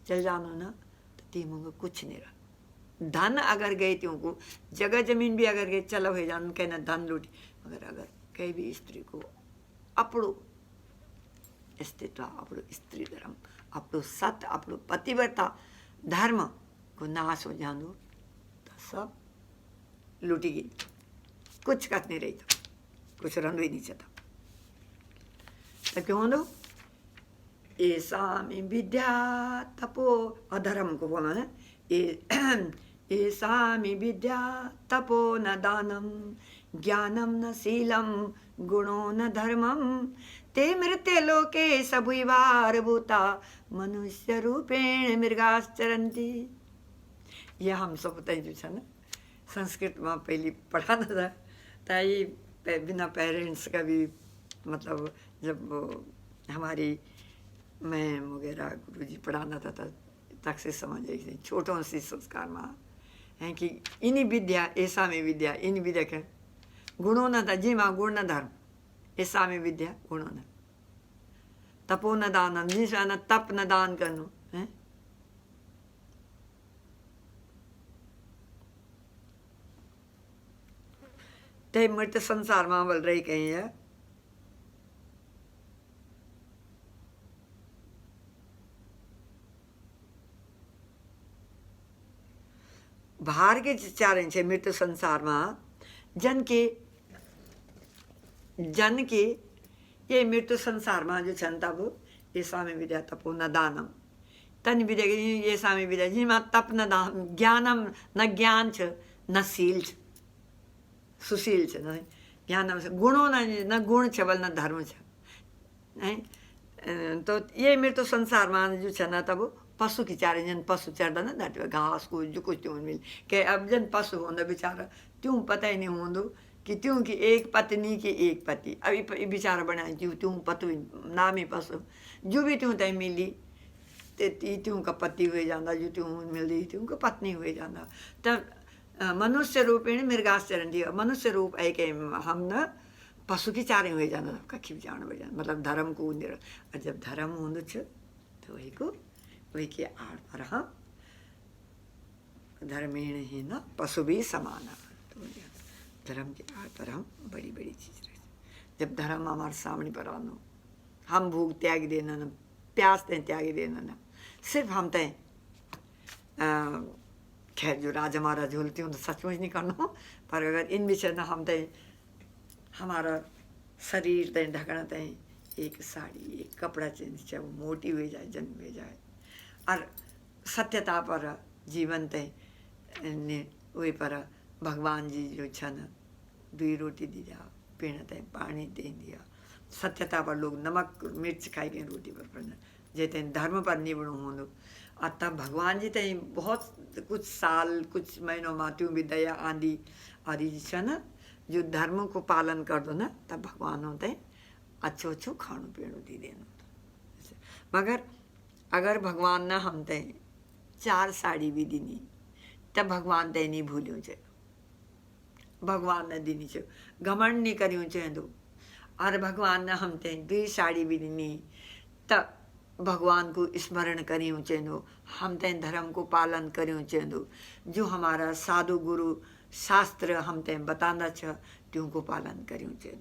चल जानो न तो तीमों कुछ नहीं रहा। धन अगर गए त्यों को जगह जमीन भी अगर गए चलो हो जान कहना धन लूटी मगर अगर कहीं भी स्त्री को अपड़ो अस्तित्व अपड़ो स्त्री धर्म अपड़ो सत अपड़ो पतिव्रता धर्म को नाश हो जानो तो सब लूटी गई कुछ कत नहीं रही तो कुछ रंग ही नहीं चाहता। तो क्यों दो ऐसा में विद्या तपो अधर्म को बोला है ऐसा में विद्या तपो न दानम ज्ञानम न शीलम गुणो न धर्मम ते मृत्य लोके सबुवार भूता मनुष्य रूपेण मृगाश्चरन्ति। यह हम सब बताइए जो है ना संस्कृत में पहले पढ़ाना था ताई बिना पेरेंट्स का भी मतलब जब हमारी मैं वगैरह गुरुजी पढ़ाना था तक से समझ आई छोटों से संस्कार में है कि इन्हीं विद्या ऐसा में विद्या इन विद्या के गुणों न था जी माँ गुण न धर्म ऐसा में विद्या गुणों न तपो न दानम जिस न तप न दान करनो है ते मृत संसार में बोल रही कहीं है बाहर के चारण से मृत्यु संसार में जन के ये मृत्यु संसार में जो छन तब ये स्वामी विद्या तपो न दानम तन विद्या ये स्वामी विद्या जिसमें तप न दान ज्ञानम न ज्ञान छ न शील छ सुशील छ न ज्ञानम गुणों न गुण छ बल न धर्म छ तो ये मृत्यु संसारमा जो छ न तब पशु की चारे जन पशु चढ़दा न दाट घास को जो कुछ त्यों मिल के अब जन पशु होंदा बेचारा त्यों पता ही नहीं होंदो कि त्यों की एक पत्नी की एक पति अभी बेचारा बनाई त्यों पतु नामी पशु जो भी त्यों तय मिली ते त्यों का पति हुए जाता जो त्यों मिलती त्यों का पत्नी हुए जाता तब मनुष्य रूपेण मृगाश्चरण दिया मनुष्य रूप है कि हम न पशु की चारे हुए जाना कखी भी जान हुए जाना मतलब धर्म को और जब धर्म होंदो छ तो वही के आड़ पर हम धर्मेण ही न पशु भी समान तो धर्म के आड़ पर हम बड़ी बड़ी चीज रहे जब धर्म हमारे सामने पर आनो हम भूख त्याग देना न प्यास ते त्याग देना न सिर्फ हम तय खैर जो राजा महाराज बोलती हूँ तो सचमुच नहीं करना पर अगर इन विषय न हम तय हमारा शरीर तय ढकना तय एक साड़ी एक कपड़ा चेंज चाहे वो मोटी हुई जाए जन्म हुई जाए और सत्यता पर जीवन तय वही पर भगवान जी जो छन दुई रोटी दी दिया पीने तय पानी दे दिया सत्यता पर लोग नमक मिर्च खाई गए रोटी पर पड़ना जैसे धर्म पर नहीं बनो हों और तब भगवान जी तय बहुत कुछ साल कुछ महीनों मात्यों भी दया आंधी और ये छन जो धर्म को पालन कर दो ना तब भगवान होते हैं अच्छो अच्छो खाणो पीणो दी देना मगर अगर भगवान ना हम तय 4 साड़ी भी दीनी तब भगवान तय नहीं भूलियो चे भगवान न दीनी चे घमंड नहीं करियो चे दो और भगवान ना हम तय 2 साड़ी भी दीनी तब भगवान को स्मरण करियो चे दो हम तय धर्म को पालन करियो चे दो जो हमारा साधु गुरु शास्त्र हम तय बताना छ त्यों को पालन करियो चे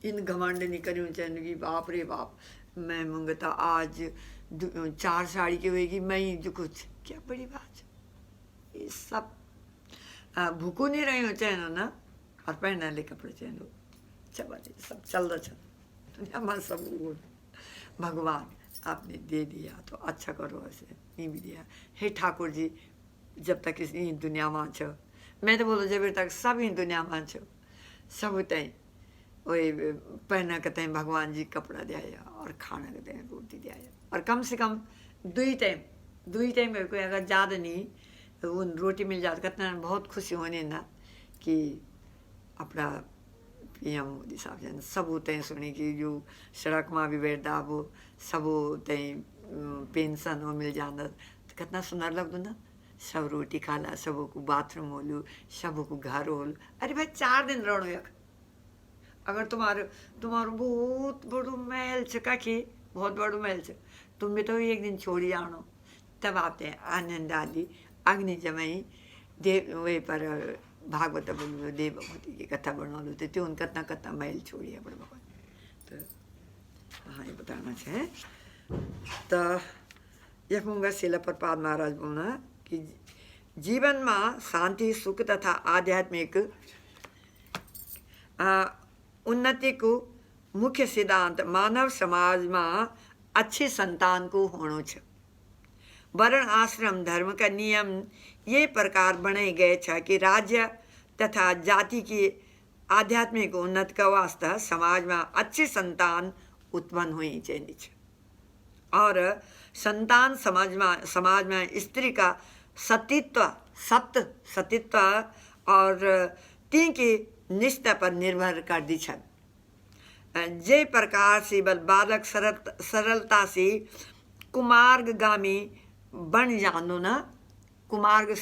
इन घमंड नहीं करियो चे कि बाप रे बाप मैं मंगता आज 4 साड़ी की होगी मैं जो कुछ क्या बड़ी बात ये सब भूखो नहीं रही हो चैनो ना और पहना ले कपड़े चैनो चबाले सब चल रहा चल दुनिया सब भगवान आपने दे दिया तो अच्छा करो ऐसे नहीं भी दिया हे ठाकुर जी जब तक इस दुनिया में छो मैं तो बोलो जब तक सब ही दुनिया में छो सब तय वही पहना के तय भगवान जी कपड़ा दिया और खाना के तय रोटी दिया और कम से कम 2 टाइम कोई अगर ज़्यादा नहीं तो वो रोटी मिल जाती कितना बहुत खुशी होने ना कि अपना पीएम मोदी साहब जन सब तय सुनी कि जो सड़क में भी बैठता वो सब तय पेंशन हो मिल जाना तो कितना सुंदर लगता ना सब रोटी खाला सबको बाथरूम होलू सबको घर होल अरे भाई 4 दिन रहो एक अगर तुम्हारो बहुत बड़ो महल छ काकी बहुत बड़ो महल छ तुम भी तो एक दिन छोड़ी आनो तब आते आनंद आदि अग्नि जमाई देव वे पर भागवत बोलो देव भगवती की कथा बनवालू तो त्यों कतना कतना महल छोड़ी अपने भगवान तो हाँ ये बताना है तो यह मूंगा शिला प्रपाद महाराज बोलना कि जीवन में शांति सुख तथा आध्यात्मिक उन्नति को मुख्य सिद्धांत मानव समाज में अच्छी संतान को होना छ वर्ण आश्रम धर्म का नियम ये प्रकार बनाए गए छ कि राज्य तथा जाति की आध्यात्मिक उन्नति का वास्ता समाज में अच्छी संतान उत्पन्न हुई चाहिए और संतान समाज में स्त्री का सतीत्व और ती की निष्ठा पर निर्भर कर दी छन जे प्रकार से बालक सरलता से कुमार्गामी बन जानो ना कुमार्ग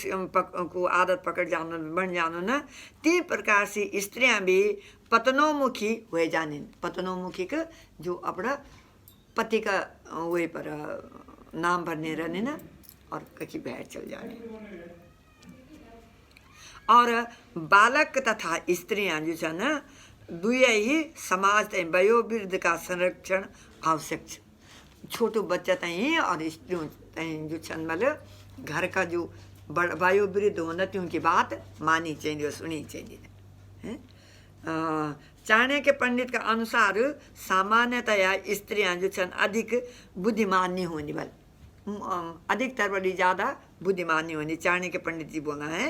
को आदत पकड़ जानो बन जानो ना ती प्रकार से स्त्रियां भी पतनोमुखी हुए जाने पतनोमुखी का जो अपना पति का वे पर नाम भरने रहने ना और कहीं बैठ चल जाने और बालक तथा स्त्रियां जो है ना दुए ही समाज तय वयोवृद्ध का संरक्षण आवश्यक छोटो बच्चा तय और स्त्रियों तय जो छन मतलब घर का जो वयोवृद्ध होना त्यों की बात मानी चाहिए सुनी चाहिए चाणक्य पंडित का अनुसार सामान्यतया स्त्रियां जो छन अधिक बुद्धिमान नहीं होने वाली अधिकतर बड़ी ज़्यादा बुद्धिमान नहीं होनी चाणक्य पंडित जी बोला है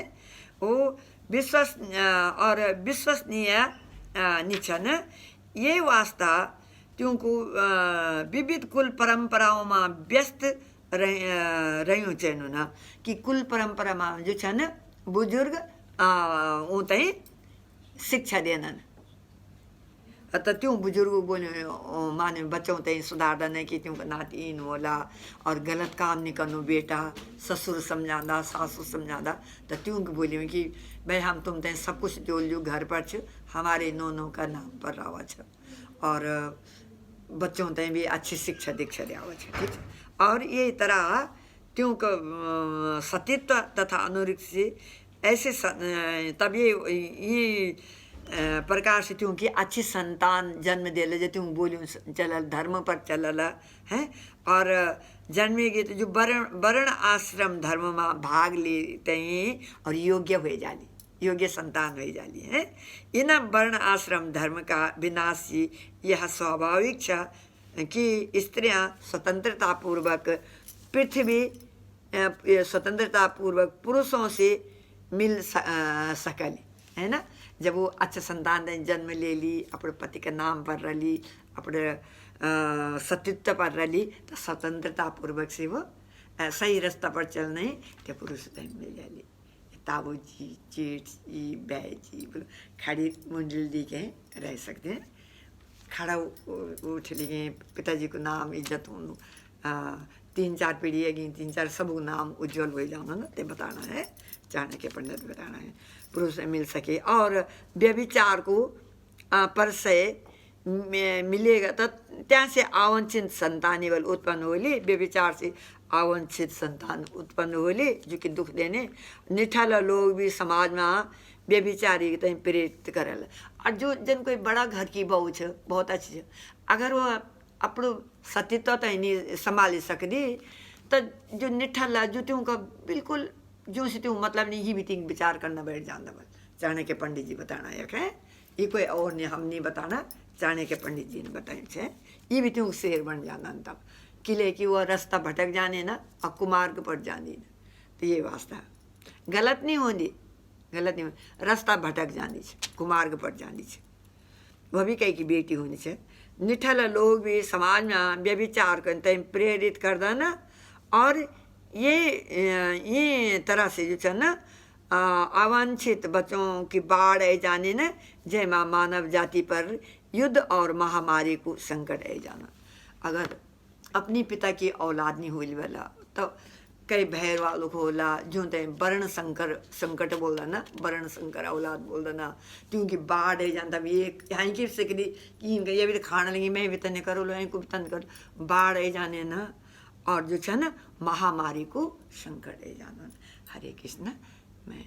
वो विश्वसनीय निचन ये वास्ता त्यों को विविध कुल परंपराओं में व्यस्त रह्यूं चवनि न कि कुल परंपरा में जो छन बुजुर्ग ऊँ ताईं शिक्षा ॾियनि त त्यों बुजुर्ग बोलियो माने बच्चों ताईं सुधारदन कि त्यों नाती इन होला और गलत काम नहीं करनो बेटा ससुर समझांदा सासू समझांदा तो त्यों बोलियो कि भाई हम तुम ताईं सब कुछ जोलियो घर पर छ हमारे नोनों का नाम पर रावा छ और बच्चों ताईं भी अच्छी शिक्षा दीक्षा दियावा छ ठीक है। और ये तरह त्यों का सतीत्व तथा अनुरिक्त से ऐसे तब ये प्रकार से त्यों की अच्छी संतान जन्म दिले जो त्यों बोलियों चलल धर्म पर चलल है और जन्मेगी तो जो वर्ण आश्रम धर्म में भाग लेते हैं और योग्य हो जाली योग्य संतान हो जाली है। इन वर्ण आश्रम धर्म का विनाश ही यह स्वाभाविक है कि स्त्रियां स्वतंत्रता पूर्वक पृथ्वी स्वतंत्रता पूर्वक पुरुषों से मिल सकली है ना। जब वो अच्छा संतान जन्म ले ली अपने पति के नाम पर रली अपने सतीत्व पर रली तो स्वतंत्रता पूर्वक से वो सही रास्ता पर चलने के पुरुष मिल जाली। ताबू जी जेठ जी बैय जी खड़ी मुंडल दी के रह सकते हैं खड़ा उठ लिए पिताजी को नाम इज्जत हो 3-4 पीढ़ी है 3-4 सब नाम उज्जवल हो जाना ना ते बताना है चाणक्य पंडित बताना है पुरुष से मिल सके। और व्यभिचार को पर से मिलेगा तो त्या से अवांछित संतान बल उत्पन्न होली व्यभिचार से अवांछित संतान उत्पन्न होली जो कि दुख देने निठल लोग भी समाज में व्यभिचारी तय प्रेरित करल। और जो जन कोई बड़ा घर की बहू है बहुत अच्छी है अगर वो अपनो सतीत्व तो नहीं संभाल सकती तो जो निठल जो त्यों का बिल्कुल जो से त्यों मतलब नहीं ही भी तीन विचार करना बैठ जाना बस चाणक्य पंडित जी बताना एक है ये कोई और ने हम नहीं बताना चाणक्य पंडित जी ने बताए छे ये भी त्यों शेर बन जाना तब किले की वो रास्ता भटक जाने ना और कुमार्ग पर जानी ना तो ये वास्ता गलत नहीं होती गलत नहीं हो रास्ता भटक जानी छे कुमार्ग पर जानी छे वह भी कहीं की बेटी होनी छे। निठल लोग भी समाज में व्यभिचार करते प्रेरित कर देना और ये तरह से जो है ना अवांछित बच्चों की बाढ़ आ जाने न जयमा मानव जाति पर युद्ध और महामारी को संकट आ जाना। अगर अपनी पिता की औलाद नहीं हुई वाला तो कई भैर वालों को होला जो वर्ण संकट बोल देना वर्ण संकर औलाद बोल देना क्योंकि बाढ़ है जाता भी एक यहाँ की सकती कि ये भी तो खाना लगी मैं भी तने करो लो को भी तन कर बाढ़ है जाने ना और जो है ना महामारी को संकट है जाना। हरे कृष्ण मैं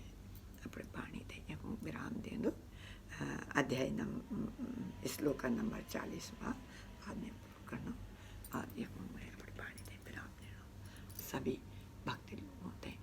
अपने पानी दे विराम दे दो अध्याय श्लोक नंबर 40 आदमी करना और एक मैं अपने पानी दे विराम देना सभी भक्ति लोग होते हैं